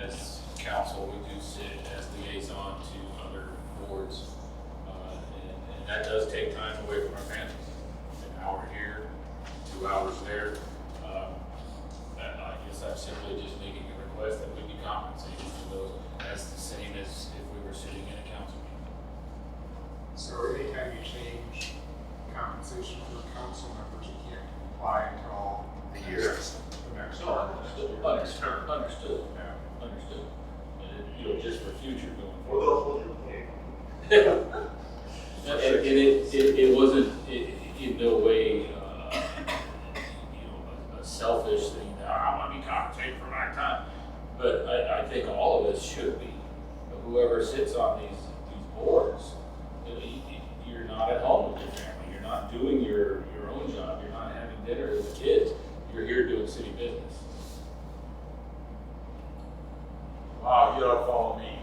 S6: as council, we do sit as liaison to other boards. And that does take time away from our families. An hour here, 2 hours there. I guess I'm simply just making a request that we be compensated for those. That's the same as if we were sitting in a council meeting.
S8: So anytime you change compensation for council members, you can't apply until the next
S6: Understood. Understood.
S8: Yeah.
S6: Understood. You know, just for future going
S3: Well,
S6: forward.
S3: they'll hold your
S6: And it wasn't in no way, you know, a selfish thing. I want to be compensated for my time. But I think all of us should be. Whoever sits on these boards, you're not at home with your family. You're not doing your own job. You're not having dinner with the kids. You're here doing city business.
S1: Wow, you don't follow me.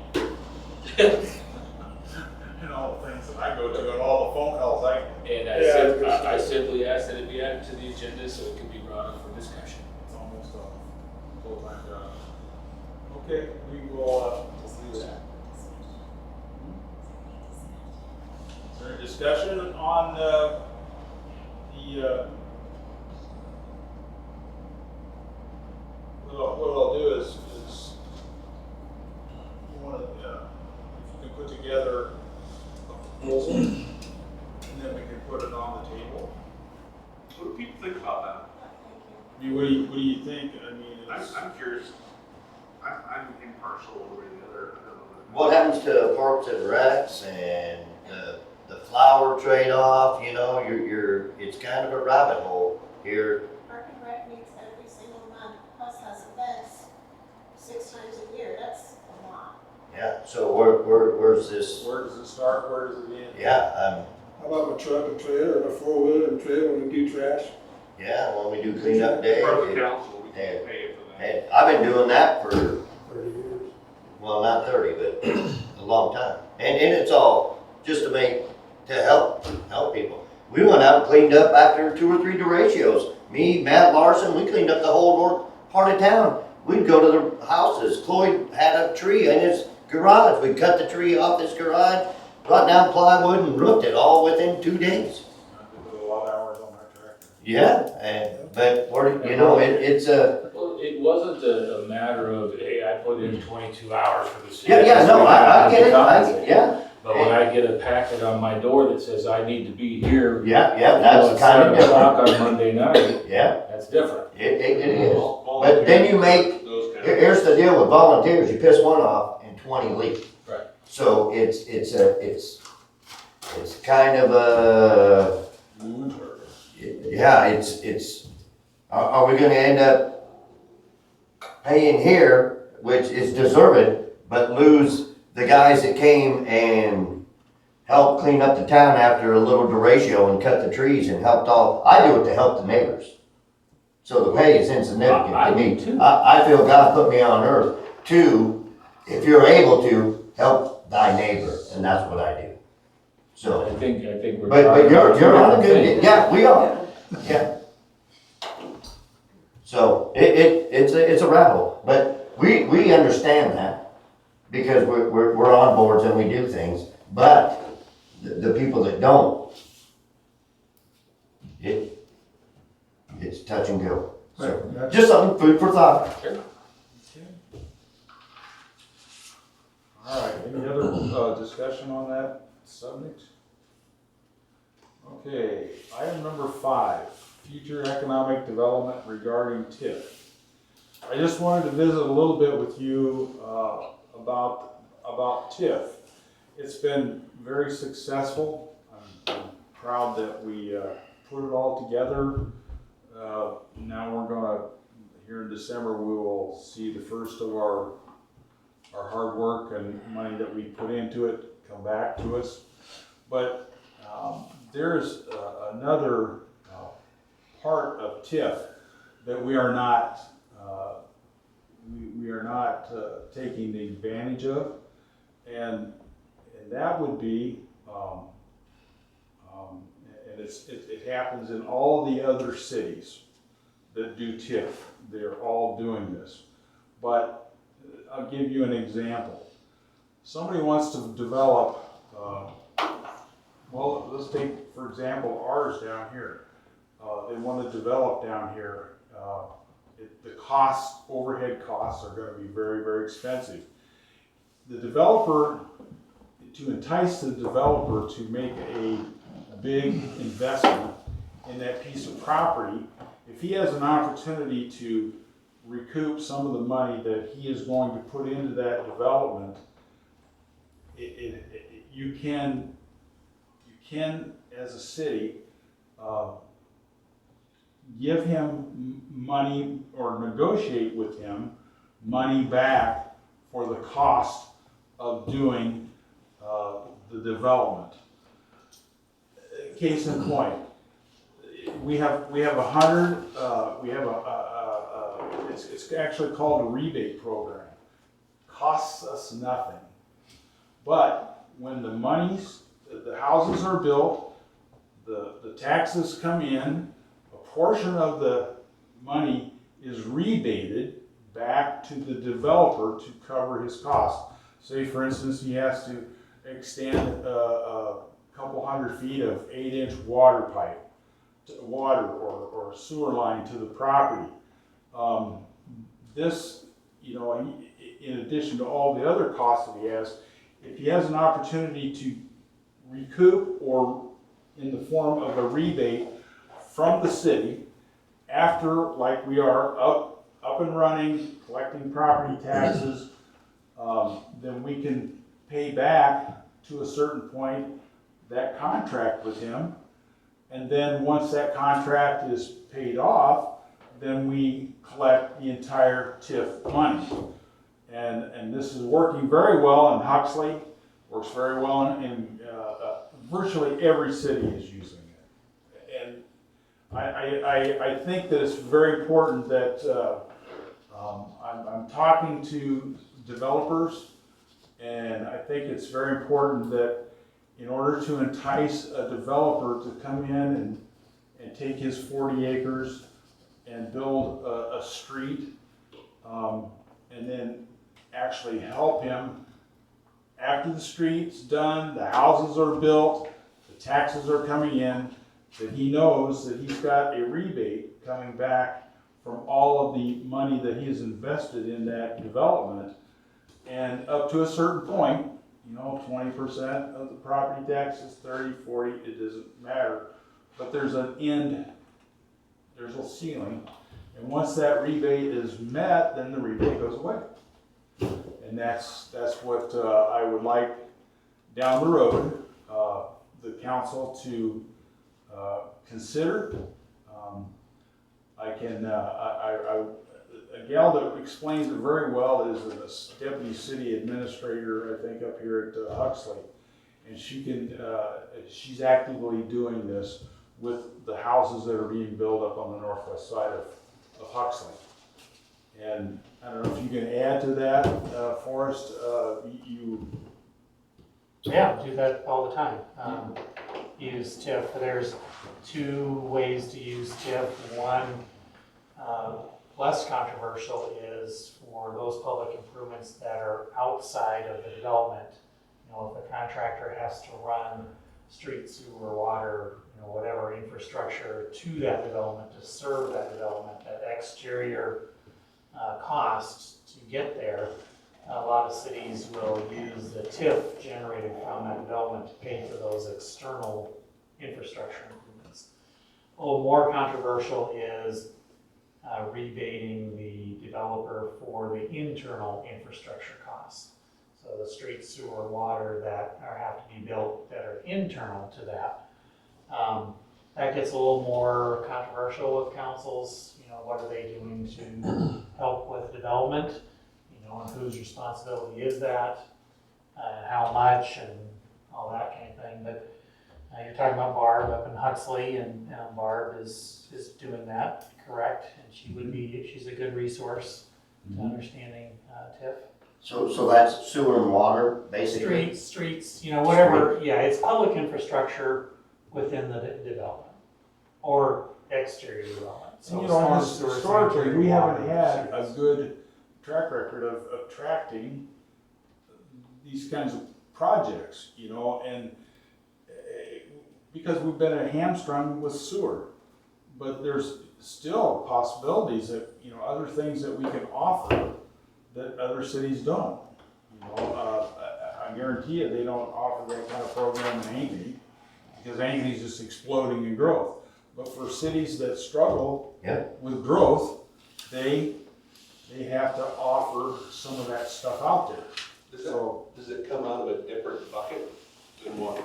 S1: And all the things that I go to and all the phone calls I get.
S6: And I simply ask that it be added to the agenda so it can be brought up for discussion.
S1: It's almost a full-time job. Okay, we will just do that. Is there any discussion on what I'll do is you want to, if you can put together a proposal, and then we can put it on the table.
S3: What do people think about that?
S1: I mean, what do you think? I mean, it's,
S3: I'm curious. I'm impartial over the other. I don't know.
S5: What happens to Parks and Recs and the flower trade-off, you know, it's kind of a rabbit hole here.
S10: Park and Rec meets every single month, plus has events 6 times a year, that's a lot.
S5: Yeah, so where's this?
S1: where does it start? Where does it end?
S5: Yeah,
S4: How about my truck and trailer, or my 4-wheeler and trailer when we do trash?
S5: yeah, when we do cleanup day.
S3: Part of the council, we can pay for that.
S5: And I've been doing that for,
S4: 30 years.
S5: well, not 30, but a long time. And it's all just to help people. We went out and cleaned up after 2 or 3 derechos. Me, Matt Larson, we cleaned up the whole north part of town. We'd go to the houses. Cloyd had a tree in his garage. We'd cut the tree off his garage, brought down plywood and roofed it all within 2 days.
S1: I put a lot of hours on my tractor.
S5: Yeah, but you know, it's a,
S6: Well, it wasn't a matter of, hey, I put in 22 hours for the city.
S5: yeah, no, I get it, yeah.
S6: But when I get a packet on my door that says I need to be here,
S5: Yeah,
S6: you know,
S5: that's
S6: at
S5: kind
S6: 7
S5: of different.
S6: o'clock on Monday night,
S5: Yeah,
S6: that's different.
S5: it is. But then you make,
S3: Those kind of.
S5: here's the deal with volunteers, you piss one off and 20 leave.
S6: Right.
S5: So it's it's kind of a,
S1: Moving target.
S5: yeah, are we gonna end up paying here, which is deserved, but lose the guys that came and helped clean up the town after a little derecho and cut the trees and helped I do it to help the neighbors. So the pay is insignificant
S6: I
S5: to me.
S6: do too.
S5: I feel God put me on earth to, if you're able to, help thy neighbor, and that's what I do. So,
S6: I think we're.
S5: but you're
S6: trying
S5: on a
S6: to do
S5: good,
S6: things.
S5: yeah, we are, yeah. So, it's a rattle, but we understand that, because we're on boards and we do things, but the people that don't, it's touch and go. So, just something, food for thought.
S1: All right, any other discussion on that subject? Okay, item number 5, future economic development regarding TIF. I just wanted to visit a little bit with you about TIF. It's been very successful. I'm proud that we put it all together. Now we're gonna, here in December, we will see the first of our hard work and money that we put into it come back to us. But there's another part of TIF that we are not taking advantage of, and that would be, and it happens in all the other cities that do TIF. They're all doing this, but I'll give you an example. Somebody wants to develop, well, let's take, for example, ours down here. They want to develop down here. The overhead costs are going to be very, very expensive. The developer, to entice the developer to make a big investment in that piece of property, if he has an opportunity to recoup some of the money that he is going to put into that development, you can, as a city, give him money or negotiate with him money back for the cost of doing the development. Case in point, we have 100. It's actually called a rebate program. Costs us nothing, but when the houses are built, the taxes come in. A portion of the money is rebated back to the developer to cover his costs. Say, for instance, he has to extend a couple hundred feet of 8-inch water pipe, water or sewer line to the property. This, in addition to all the other costs that he has, if he has an opportunity to recoup or in the form of a rebate from the city, after, like we are, up and running, collecting property taxes, then we can pay back to a certain point that contract with him. And then once that contract is paid off, then we collect the entire TIF money. And this is working very well in Huxley, works very well in virtually every city is using it. And I think that it's very important that I'm talking to developers, and I think it's very important that in order to entice a developer to come in and take his 40 acres and build a street, and then actually help him after the street's done, the houses are built, the taxes are coming in, that he knows that he's got a rebate coming back from all of the money that he has invested in that development. And up to a certain point, 20% of the property taxes, 30, 40, it doesn't matter. But there's an end, there's a ceiling. And once that rebate is met, then the rebate goes away. And that's what I would like down the road. the council to consider. I can, a gal that explains it very well is a deputy city administrator, I think, up here at Huxley. And she can, she's actively doing this with the houses that are being built up on the northwest side of Huxley. And I don't know if you can add to that, Forrest,
S9: Yeah, do that all the time. Use TIF. There's two ways to use TIF. One, less controversial, is for those public improvements that are outside of the development. You know, if the contractor has to run street, sewer, water, you know, whatever infrastructure to that development to serve that development, that exterior cost to get there, a lot of cities will use the TIF generated from that development to pay for those external infrastructure improvements. A little more controversial is rebating the developer for the internal infrastructure costs. So the street, sewer, water that have to be built that are internal to that. That gets a little more controversial with councils. You know, what are they doing to help with development? You know, and whose responsibility is that? And how much, and all that kind of thing. But you're talking about Barb up in Huxley, and Barb is doing that, correct? And she would be, she's a good resource to understanding TIF.
S5: So that's sewer and water, basically?
S9: Streets, you know, whatever, yeah, it's public infrastructure within the development, or exterior development. So
S1: you know,
S9: storm, sewer,
S1: historically,
S9: sanitary,
S1: we
S9: water,
S1: haven't had a
S9: streets.
S1: good track record of attracting these kinds of projects, you know, and because we've been hamstrung with sewer. But there's still possibilities that, you know, other things that we can offer that other cities don't. You know, I guarantee you they don't offer that kind of program in Ankeny, because Ankeny's just exploding in growth. But for cities that struggle with growth, they have to offer some of that stuff out there.
S3: Does it come out of a different bucket than what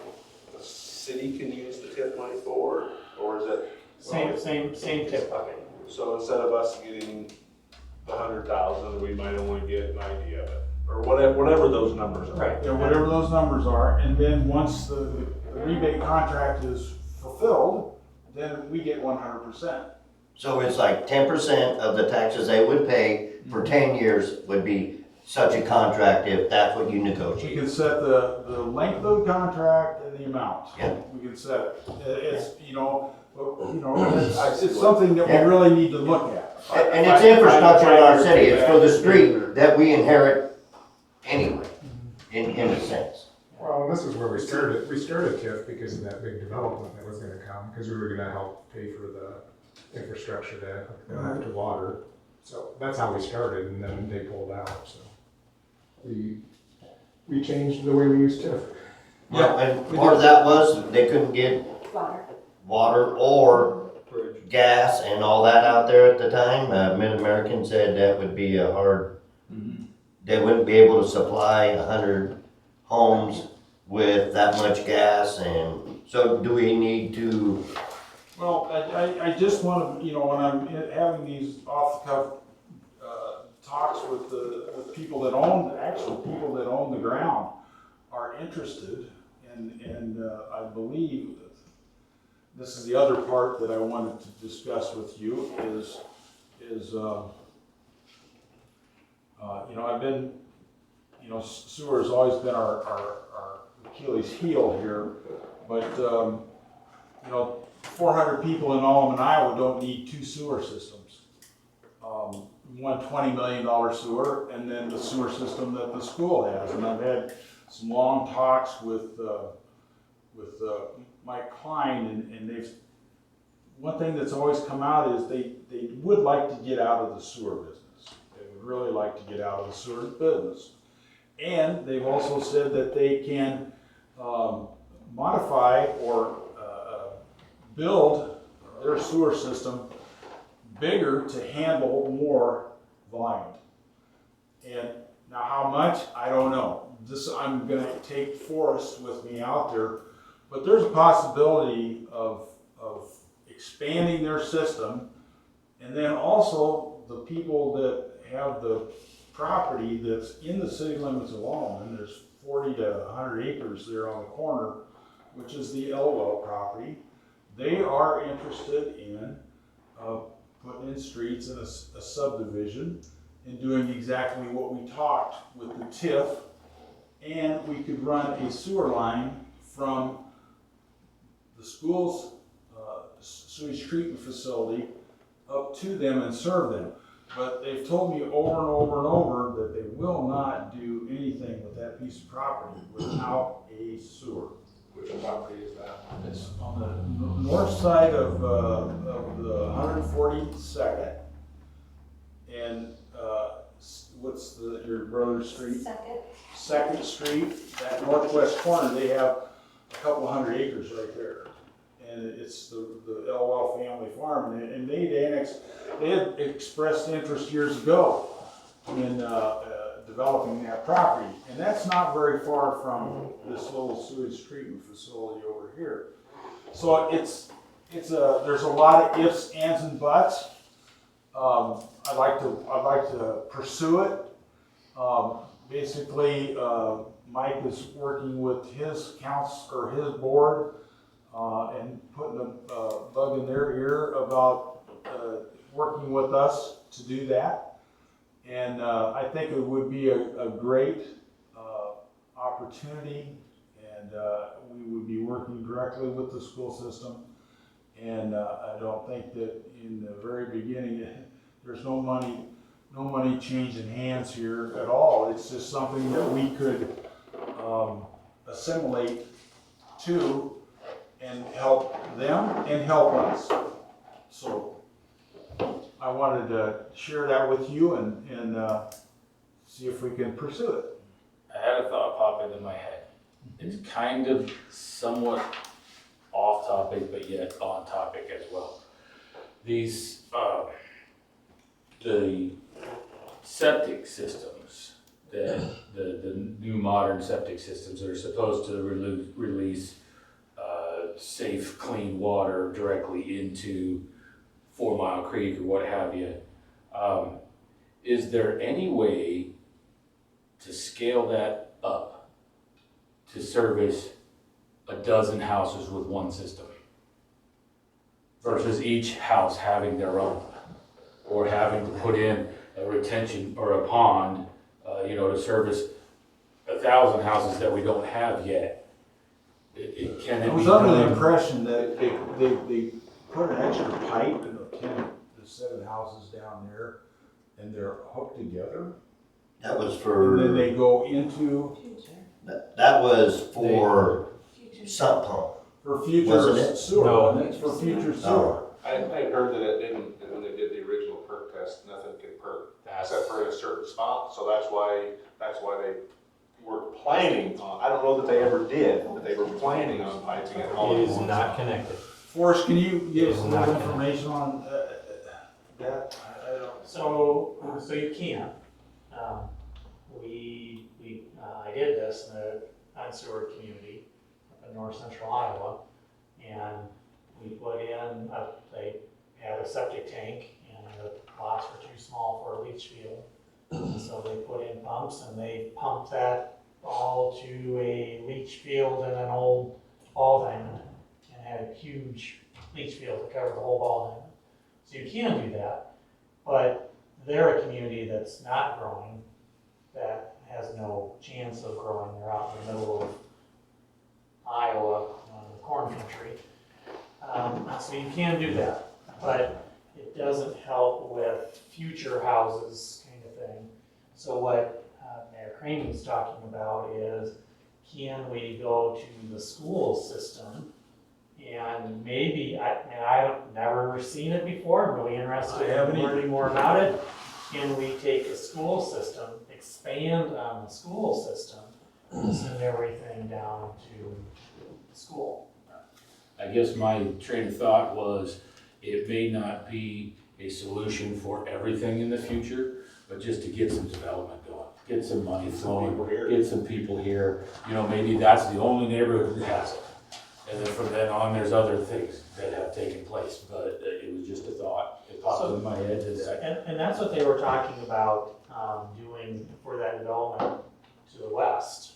S3: the city can use the TIF money for, or is it?
S9: Same TIF bucket.
S3: So instead of us getting the 100,000, we might only get 90 of it, or whatever those numbers are.
S9: Right.
S1: Yeah, whatever those numbers are, and then once the rebate contract is fulfilled, then we get 100%.
S5: So it's like 10% of the taxes they would pay for 10 years would be such a contract if that's what you
S1: We
S5: negotiate.
S1: can set the length of the contract and the amount.
S5: Yeah.
S1: We can set it. It's, you know, it's something that we really need to look at.
S5: And it's infrastructure in our city, it's for the street that we inherit anyway, in a sense.
S8: Well, this is where we started TIF because of that big development that was gonna come, because we were gonna help pay for the infrastructure to hook to water. So that's how we started, and then they pulled out, so. We changed the way we use TIF.
S5: Well, and part of that was they couldn't get water or gas and all that out there at the time. Mid-American said that would be a hard, they wouldn't be able to supply 100 homes with that much gas, and so do we need to?
S1: Well, I just want to, you know, when I'm having these off-the-cuff talks with the people that own, people that own the ground are interested, and I believe this is the other part that I wanted to discuss with you is you know, I've been, you know, sewer has always been our Achilles heel here, but you know, 400 people in Alleman, Iowa don't need 2 sewer systems. One $20 million sewer, and then the sewer system that the school has. And I've had some long talks with Mike Klein, and they've, one thing that's always come out is they would like to get out of the sewer business. They would really like to get out of the sewer business. And they've also said that they can modify or build their sewer system bigger to handle more volume. And now how much, I don't know. I'm gonna take Forrest with me out there But there's a possibility of expanding their system, and then also the people that have the property that's in the city limits of Alleman, there's 40 to 100 acres there on the corner, which is the Elwell property. They are interested in putting in streets in a subdivision and doing exactly what we talked with the TIF, and we could run a sewer line from the school's sewage treatment facility up to them and serve them. But they've told me over and over and over that they will not do anything with that piece of property without a sewer.
S3: Which property is that?
S1: It's on the north side of the 142nd, and what's your brother's street? Second Street. That northwest corner, they have a couple hundred acres right there, and it's the Elwell family farm, and they had expressed interest years ago in developing that property, and that's not very far from this little sewage treatment facility over here. So there's a lot of ifs, ands, and buts. I'd like to pursue it. Basically, Mike is working with his his board, and putting a bug in their ear about working with us to do that. And I think it would be a great opportunity, and we would be working directly with the school system. And I don't think that in the very beginning, there's no money changing hands here at all. It's just something that we could assimilate to and help them and help us. So I wanted to share that with you and see if we can pursue it.
S6: I had a thought pop into my head. It's kind of somewhat off topic, but yet on topic as well. These, the septic systems, the new modern septic systems that are supposed to release safe, clean water directly into 4 Mile Creek or what have you. Is there any way to scale that up to service a dozen houses with one system versus each house having their own, or having to put in a retention or a pond, to service 1,000 houses that we don't have yet?
S1: I was under the impression that they put an extra pipe in the 7 houses down there, and they're hooked together.
S5: That was
S1: And
S5: for,
S1: then they go into,
S5: that was for sump pump.
S1: for future
S5: Wasn't it?
S1: sewer,
S2: No.
S1: wasn't it? For future sewer.
S3: I heard that it didn't, when they did the original perk test, nothing could perk, except for in a certain spot, so that's why they were planning on, I don't know that they ever did, but they were planning on piping it all
S2: It
S3: in
S2: is
S3: one
S2: not
S3: spot.
S2: connected.
S1: Forrest, can you give us a
S2: It's
S1: little
S2: not-
S1: information on that? I don't.
S9: So you can. I did this in the unsewered community up in north central Iowa, and we put in, they had a septic tank, and the lots were too small for a leach field. So they put in pumps, and they pumped that all to a leach field in an old ball diamond, and had a huge leach field to cover the whole ball diamond. So you can do that, but they're a community that's not growing, that has no chance of growing. They're out in the middle of Iowa, the corn country. So you can do that, but it doesn't help with future houses kind of thing. So what Mayor Craney's talking about is, can we go to the school system and maybe, I've never seen it before, I'm really interested in learning more about it. Can we take a school system, expand on the school system, and send everything down to school?
S6: I guess my train of thought was, it may not be a solution for everything in the future, but just to get some development going, get some money flowing, get some people here. Maybe that's the only neighborhood that has it. And then from then on, there's other things that have taken place, but it was just a thought. It popped in my head that
S9: And that's what they were talking about, doing for that development to the west,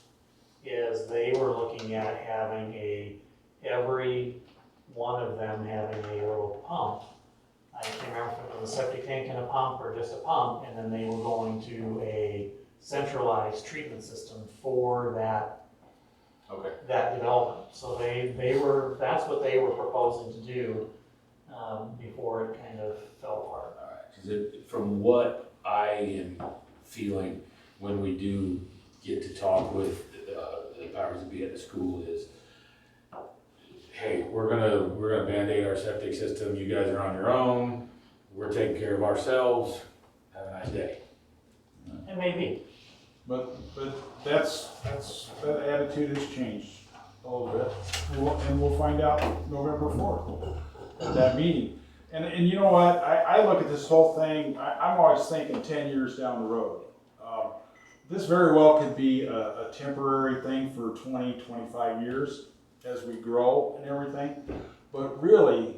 S9: is they were looking at having every one of them having a little pump. I can't remember if it was a septic tank and a pump or just a pump, and then they were going to a centralized treatment system for that
S6: okay.
S9: that development. So that's what they were proposing to do, before it kind of fell apart.
S6: All right, 'cause from what I am feeling when we do get to talk with the powers that be at the school is, hey, we're gonna Band-Aid our septic system. You guys are on your own. We're taking care of ourselves. Have a nice day.
S9: It may be.
S1: But that attitude has changed a little bit, and we'll find out November 4th at that meeting. And you know what, I look at this whole thing, I'm always thinking 10 years down the road. This very well could be a temporary thing for 20, 25 years as we grow and everything. But really,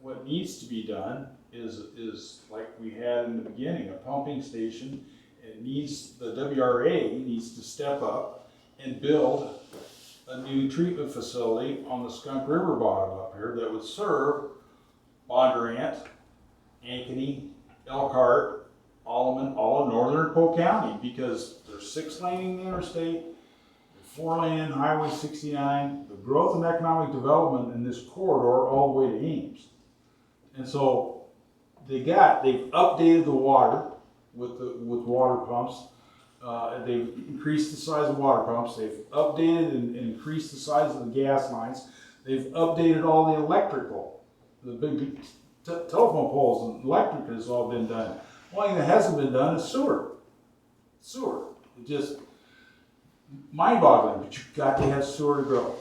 S1: what needs to be done is like we had in the beginning, a pumping station. The WRA needs to step up and build a new treatment facility on the Skunk River bottom up here that would serve Bondurant, Ankeny, Elkhart, Alleman, all of northern Polk County, because there's 6 laning in the interstate, 4 lane in Highway 69, the growth and economic development in this corridor all the way to Ames. And so they've updated the water with water pumps. They've increased the size of water pumps. They've updated and increased the size of the gas lines. They've updated all the electrical. The big telephone poles and electric has all been done. One thing that hasn't been done is sewer. It just mind-boggling, but you've got to have sewer to grow.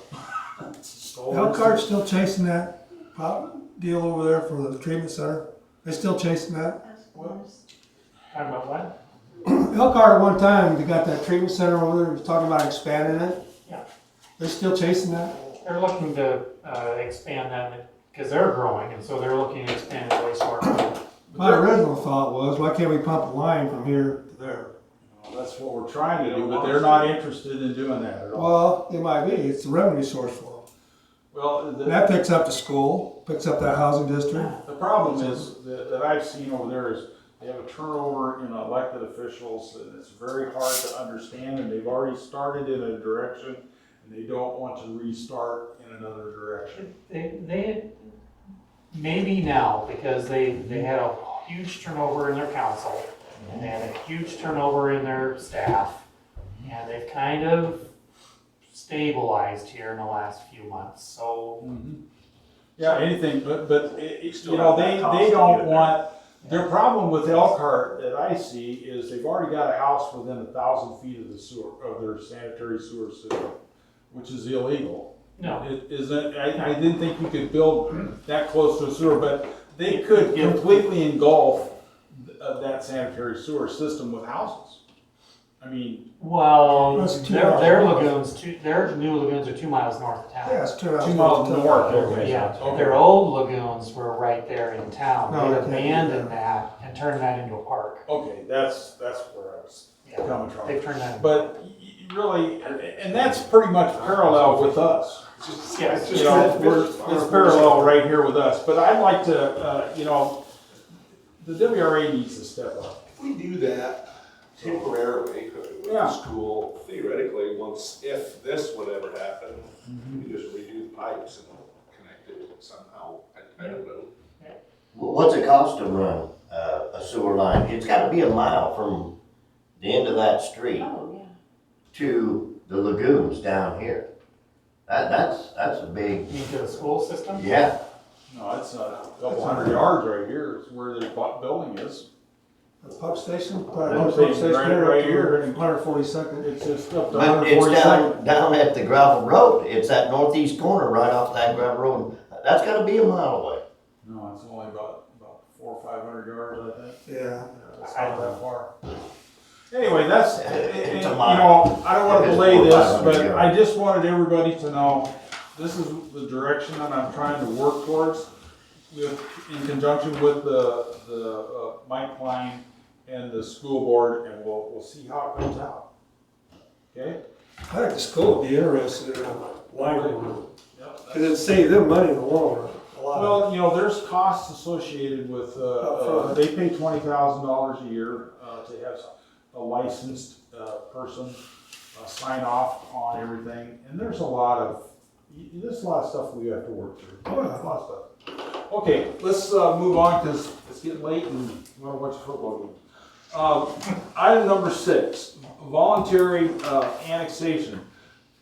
S4: Elkhart's still chasing that deal over there for the treatment center? They still chasing that?
S9: Talking about what?
S4: Elkhart at one time, they got that treatment center over there, was talking about expanding it.
S9: Yeah.
S4: They're still chasing that?
S9: They're looking to expand that because they're growing, and so they're looking to expand the wastewater.
S4: My original thought was, why can't we pump a line from here to there?
S1: Well, that's what we're trying to do, but they're not interested in doing that at all.
S4: Well, it might be, it's a revenue source for them.
S1: Well,
S4: That picks up the school, picks up that housing district.
S1: the problem is that I've seen over there is they have a turnover in elected officials, and it's very hard to understand, and they've already started in a direction, and they don't want to restart in another direction.
S9: They maybe now, because they had a huge turnover in their council, and they had a huge turnover in their staff, and they've kind of stabilized here in the last few months, so.
S1: Yeah, anything, but
S3: You still
S1: you know,
S3: have that
S1: they
S3: cost to
S1: don't
S3: get
S1: want, their problem with Elkhart that I see is they've already got a house within 1,000 feet of the sewer, of their sanitary sewer system, which is illegal.
S9: No.
S1: It isn't, I didn't think you could build that close to a sewer, but they could completely engulf that sanitary sewer system with houses. I mean,
S9: Well,
S4: That's 2
S9: their
S4: miles.
S9: their new lagoons are 2 miles north of town.
S4: Yeah, it's 2 hours.
S1: 2 miles north. Okay.
S9: Yeah,
S1: Okay.
S9: their old lagoons were right there in town.
S4: No,
S9: They
S4: they can't do
S9: abandoned that and turned that into a park.
S1: Okay, that's where I was
S9: Yeah,
S1: coming from.
S9: they've turned that.
S1: But really, and that's pretty much parallel with us.
S9: Yeah,
S1: You know, it's parallel right here with us. But I'd like to, you know, the WRA needs to step up.
S3: If we do that temporarily with
S1: Yeah.
S3: the school, theoretically, if this would ever happen, you just redo the pipes and connect it somehow. I don't know.
S5: What's it cost to run a sewer line? It's gotta be a mile from the end of that street
S10: Oh, yeah.
S5: to the lagoons down here. That's a big,
S9: Into the school system?
S5: yeah.
S1: No, it's a couple hundred yards right here is where the building is.
S4: The pump station,
S1: Pump
S4: pump
S1: station
S4: station
S1: right
S4: there,
S1: here.
S4: 142nd.
S1: It's just up to
S5: But it's
S1: 142nd.
S5: down at the gravel road. It's that northeast corner right off that gravel road. That's gotta be a mile away.
S1: No, it's only about 400 or 500 yards, I think.
S4: Yeah.
S1: It's not that far. Anyway, that's,
S5: It's a
S1: you
S5: mile.
S1: know, I don't want to
S5: If it's
S1: belay
S5: 400 or
S1: this,
S5: 500
S1: but
S5: yards.
S1: I just wanted everybody to know this is the direction that I'm trying to work towards in conjunction with the Mike Klein and the school board, and we'll see how it comes out. Okay?
S4: I think the school would be interested in a library room,
S1: Yep.
S4: because it'd save them money in the long run, a lot.
S1: Well, you know, there's costs associated with,
S4: Upfront.
S1: they pay $20,000 a year to have a licensed person sign off on everything, and there's a lot of stuff we have to work through.
S4: Oh, yeah.
S1: A lot of stuff. Okay, let's move on, because it's getting late and we want to watch a football game. Item number 6, voluntary annexation.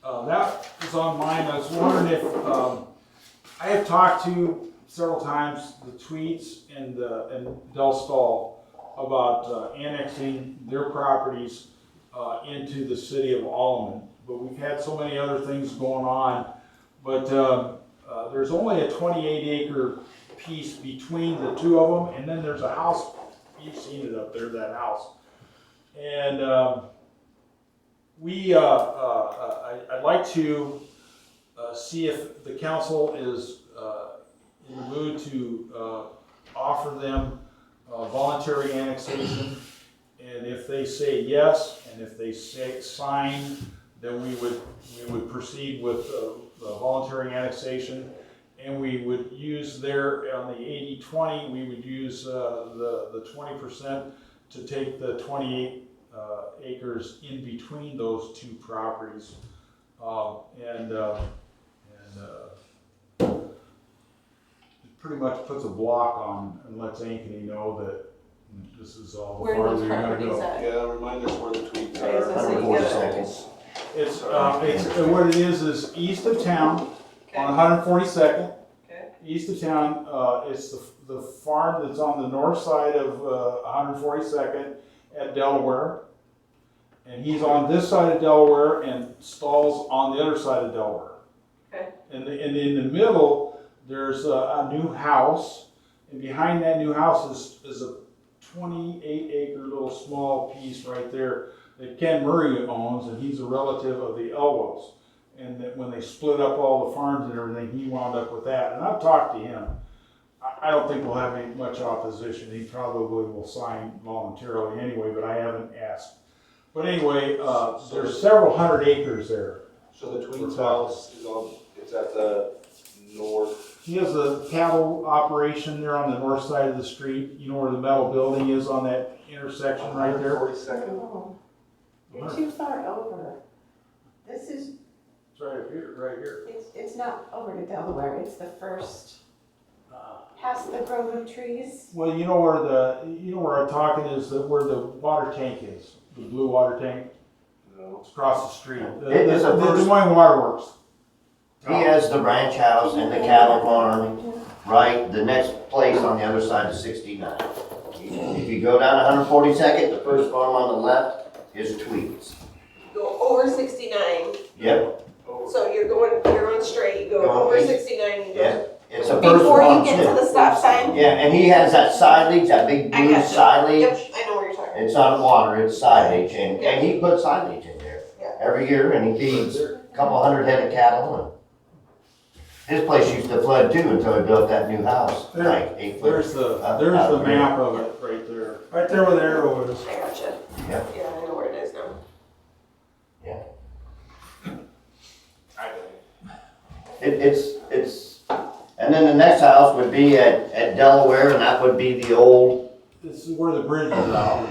S1: That is on mine. I was wondering if, I have talked to several times the Tweets and Del Stahl about annexing their properties into the city of Alleman. But we've had so many other things going on. But there's only a 28-acre piece between the two of them, and then there's a house. You've seen it up there, that house. And I'd like to see if the council is in the mood to offer them voluntary annexation. And if they say yes, and if they say sign, then we would proceed with voluntary annexation. And we would use there on the 80-20, we would use the 20% to take the 28 acres in between those two properties. It pretty much puts a block on and lets Ankeny know that this is all the
S10: Where
S1: farther
S10: those
S1: you're gonna
S10: properties
S1: go.
S10: at?
S3: Yeah, remind us where the tweets
S10: Okay, so
S3: are.
S10: you
S5: 140
S10: gotta-
S5: seconds.
S1: It's what it is east of town on
S10: Okay,
S1: 142nd.
S10: okay,
S1: East of town, it's the farm that's on the north side of 142nd at Delaware. And he's on this side of Delaware and Stahl's on the other side of Delaware.
S10: okay.
S1: And in the middle, there's a new house. And behind that new house is a 28-acre little small piece right there that Ken Murray owns, and he's a relative of the Elwells. And that when they split up all the farms and everything, he wound up with that. And I've talked to him. I don't think we'll have any much opposition. He probably will sign voluntarily anyway, but I haven't asked. But anyway, there's several hundred acres there.
S3: So the tweets house is on, it's at the north.
S1: He has a cattle operation there on the north side of the street. You know where the metal building is on that intersection right there?
S3: 42nd.
S10: Oh, you're too far over. This is,
S1: It's right up here, right here.
S10: it's not over to Delaware, it's the first, past the grove of trees.
S1: Well, you know where I'm talking is where the water tank is, the blue water tank.
S3: No.
S1: It's across the street.
S5: It is a
S1: The
S5: first-
S1: Des Moines Waterworks.
S5: He has the ranch house and the cattle farm, right, the next place on the other side is 69. If you go down 142nd, the first farm on the left is Tweets.
S11: Go over 69,
S5: Yep,
S11: so you're on straight, you go
S5: Going
S11: over
S5: east.
S11: 69 and
S5: yeah,
S11: go.
S5: it's the first
S11: Before you
S5: farm
S11: get to
S5: too.
S11: the stop sign?
S5: Yeah, and he has that silage, that big
S11: I
S5: blue
S11: gotcha.
S5: silage.
S11: Yep, I know where you're talking.
S5: It's on water, it's silage, and he puts silage in there
S11: Yeah.
S5: every year, and he feeds a couple hundred head of cattle. And his place used to flood too until he built that new house,
S1: There-
S5: like 8 foot.
S1: There's the map of it right there.
S4: Right there where the arrow is.
S11: I gotcha.
S5: Yep.
S11: Yeah, I know where it is now.
S5: It's, and then the next house would be at Delaware, and that would be the old,
S1: This is where the bridge is out,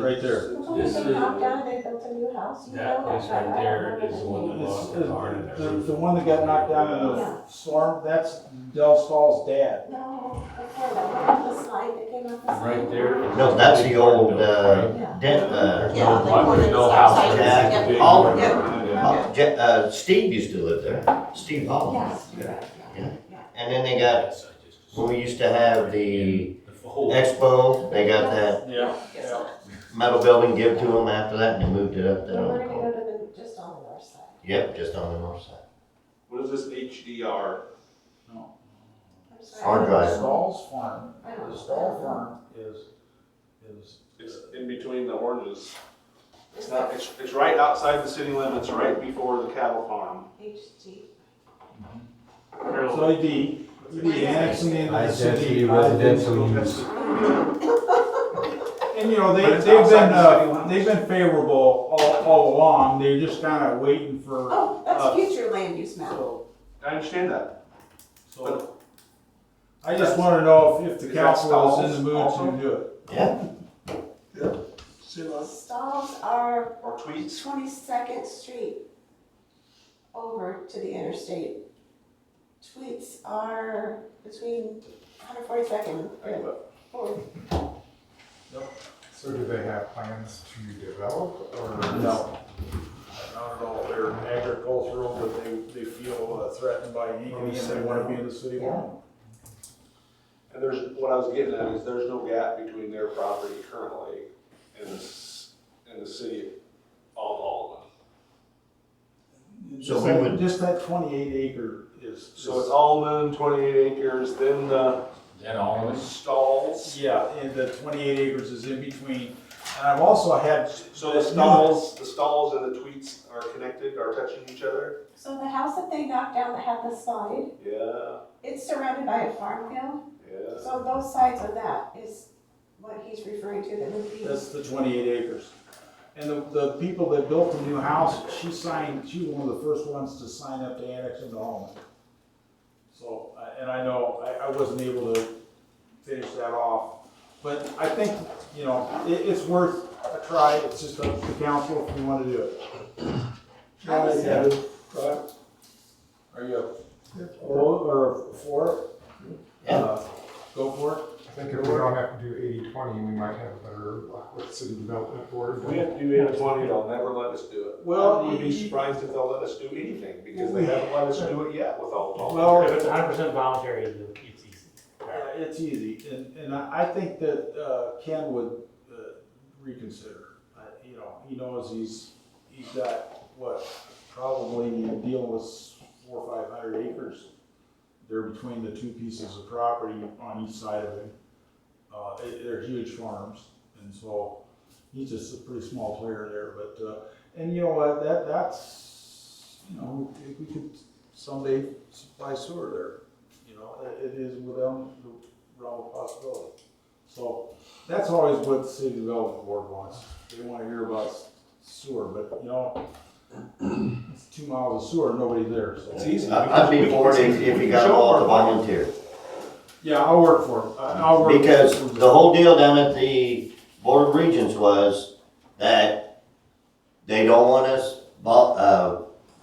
S1: right there.
S6: This
S10: They
S6: is-
S10: knocked down, they built a new house, you
S6: That
S10: know
S6: place
S10: that,
S6: right
S10: I
S6: there
S10: don't remember
S6: is the one that
S10: name.
S6: lost the barn and
S1: The
S6: everything.
S1: one that got knocked down in the storm, that's Del Stahl's dad.
S10: No, before that, the slide that came up the slide.
S6: Right there.
S5: no, that's the old,
S10: Yeah.
S6: There's
S11: Yeah,
S6: no,
S11: like
S6: block,
S11: one
S6: there's
S11: of
S6: no
S11: the
S6: house.
S11: stop
S6: there.
S5: signs.
S6: It's a big
S5: All-
S6: one.
S11: Yeah.
S5: Steve used to live there, Steve Hall.
S10: Yes, you're right, yeah.
S5: And then they got, when we used to have the
S6: The whole-
S5: expo, they got that
S1: Yeah.
S11: Guess not.
S5: metal building given to them after that, and they moved it up there.
S10: We're
S5: on the
S10: gonna
S5: corner.
S10: go to the, just on the north side.
S5: Yep, just on the north side.
S3: What is this HDR?
S10: I'm sorry.
S5: Hard drive.
S1: Stahl's farm,
S10: I don't know.
S1: the Stahl farm is.
S3: It's in between the oranges. It's right outside the city limits, right before the cattle farm.
S10: HG.
S1: So you'd be annexing into
S2: High
S1: the city.
S2: density residential use.
S1: And you know,
S3: But it's outside the city limits.
S1: they've been favorable all along, they're just kinda waiting for.
S10: Oh, that's future land use map.
S3: I understand that.
S1: So, I just wanna know if the
S3: Is that
S1: council is in the
S3: stalls
S1: mood
S3: also?
S1: to do it.
S5: Yeah.
S10: Stalls are
S3: Or tweets?
S10: 22nd Street over to the interstate. Tweets are between 142nd and 4th.
S8: So do they have plans to develop or?
S1: No. Not at all, they're agricultural, but they feel threatened by anything and they wanna be in the city limit.
S3: And what I was getting at is there's no gap between their property currently and the city of Alleman.
S5: So we would-
S1: Just that 28 acre is.
S3: So it's Alleman, 28 acres, then the
S6: Then all of us.
S3: stalls.
S1: Yeah, and the 28 acres is in between. And I've also had.
S3: So the stalls and the tweets are connected, are touching each other?
S10: So the house that they knocked down that had the slide,
S3: Yeah,
S10: it's surrounded by a farm field.
S3: yeah.
S10: So both sides of that is what he's referring to, that would be.
S1: That's the 28 acres. And the people that built the new house, she was one of the first ones to sign up to annex into Alleman. So, and I know, I wasn't able to finish that off. But I think, you know, it's worth a try, it's just up to the council if you wanna do it. Are you or for it?
S5: Yeah.
S1: Go for it.
S8: I think if we don't have to do 80/20, we might have a better luck with city development board.
S3: If we have to do 80/20, they'll never let us do it.
S1: Well,
S3: We'd be surprised if they'll let us do anything, because they haven't let us do it yet with all.
S1: Well,
S9: If it's 100% voluntary, it's easy.
S1: yeah, it's easy, and I think that Ken would reconsider. You know, he knows he's got, what, probably dealing with 400 or 500 acres. They're between the two pieces of property on each side of him. They're huge farms, and so he's just a pretty small player there, but, and you know what, that's, you know, if we could someday supply sewer there, you know, it is within the realm of possibility. So, that's always what the city development board wants, they wanna hear about sewer, but, you know, it's 2 miles of sewer, nobody's there, so.
S3: It's easy.
S5: I'd be for it if you got them all to volunteer.
S1: Yeah, I'll work for it, I'll work.
S5: Because the whole deal down at the Board of Regents was that they don't want us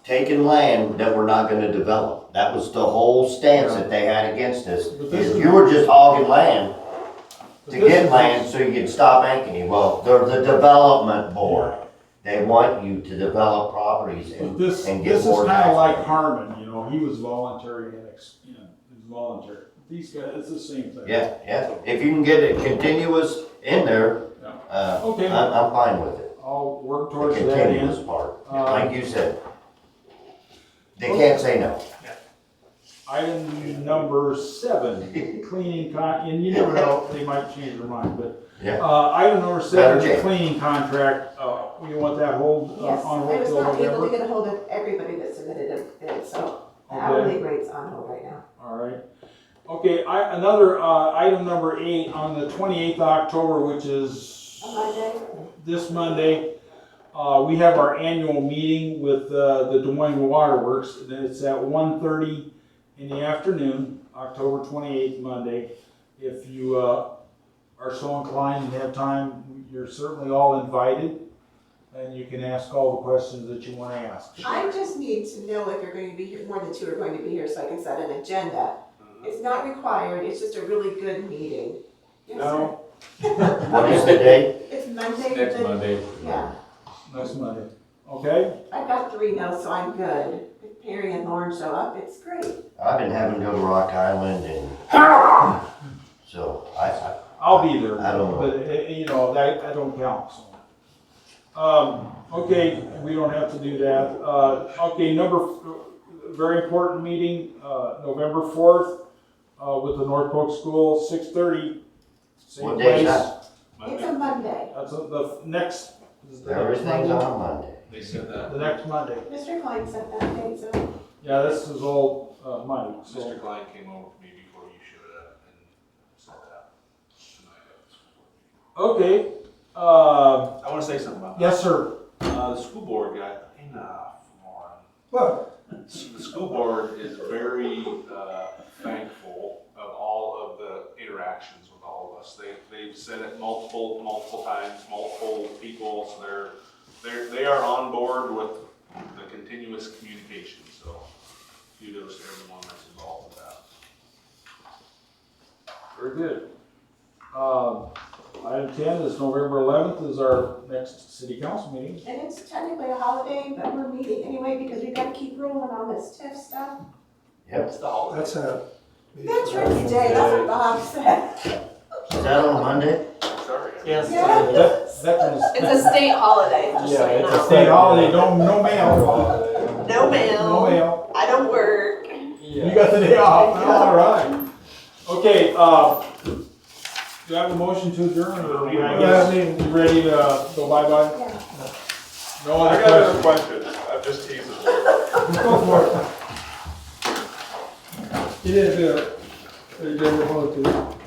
S5: taking land that we're not gonna develop. That was the whole stance that they had against us.
S1: But this
S5: Is
S1: is-
S5: you were just hogging land
S1: But
S5: to
S1: this
S5: get
S1: is-
S5: land so you could stop Ankeny. Well, they're the development board. They want you to develop properties
S1: But
S5: and
S1: this
S5: get
S1: is
S5: more
S1: kinda
S5: tax.
S1: like Harmon, you know, he was voluntary and, he was voluntary. These guys, it's the same thing.
S5: Yeah. If you can get it continuous in there,
S1: Okay.
S5: I'm fine with it.
S1: I'll work
S5: The
S1: towards that
S5: continuous
S1: end.
S5: part, like you said. They can't say no.
S1: Item number 7, cleaning and you never know, they might change their mind, but,
S5: Yeah.
S1: item number 7,
S5: Better
S1: the cleaning contract, we want that hold,
S10: Yes,
S1: on
S10: I
S1: hold
S10: was
S1: till
S10: not able to
S1: November?
S10: get a hold of everybody that submitted a bid, so the
S1: Okay.
S10: hourly rate's on hold right now.
S1: All right. Okay, another, item number 8, on the 28th of October, which is
S10: On Monday,
S1: this Monday, we have our annual meeting with the Des Moines Waterworks. And it's at 1:30 in the afternoon, October 28th, Monday. If you are so inclined and have time, you're certainly all invited. And you can ask all the questions that you want to ask.
S10: I just need to know if you're going to be here, more than 2 are going to be here, so I can set an agenda. It's not required, it's just a really good meeting. Yes,
S1: No.
S5: What is the date?
S10: sir. It's Monday.
S6: Next
S10: the-
S6: Monday.
S10: Yeah,
S1: Next Monday. Okay?
S10: I've got 3 no's, so I'm good. If Perry and Lauren show up, it's great.
S5: I've been having to go to Rock Island and, so
S1: I'll be there.
S5: I don't know.
S1: But, you know, that don't count, so. Okay, we don't have to do that. Okay, very important meeting, November 4th, with the North Polk School, 6:30. Same
S5: what day is
S1: place.
S5: that?
S10: It's a Monday.
S1: That's the next. is the next
S5: Everything's
S1: Monday.
S5: on Monday.
S3: They said that.
S1: The next Monday.
S10: Mr. Klein sent that date, so
S1: Yeah, this is all, Mike, so.
S3: Mr. Klein came over to me before you showed up and said that tonight.
S1: Okay,
S3: I wanna say something about that.
S1: yes, sir.
S3: The school board got enough more.
S4: What?
S3: The school board is very thankful of all of the interactions with all of us. They've said it multiple times, multiple people, so they are on board with the continuous communication, so kudos to everyone that's involved with that.
S1: Very good. Item 10 is November 11th is our next city council meeting.
S10: And it's technically a holiday, but we're meeting anyway because we gotta keep rolling on this TIF stuff.
S3: It's the holiday.
S4: That's a.
S10: Veterans Day, that's what Bob said.
S5: Is that on a Monday?
S3: Sorry.
S9: Yes.
S10: Yeah.
S1: Veterans.
S11: It's a state holiday, just so you
S1: It's a
S11: know.
S1: state holiday, no mail.
S11: No mail.
S1: No mail.
S11: I don't work.
S1: You got the day off, all right. Okay, do you have a motion to adjourn, or are we, I guess, you ready to go bye-bye?
S10: Yeah.
S1: No
S3: I
S1: other
S3: got another
S1: questions?
S3: question. I'm just teasing.
S4: Go for it. You didn't do it. You didn't want to.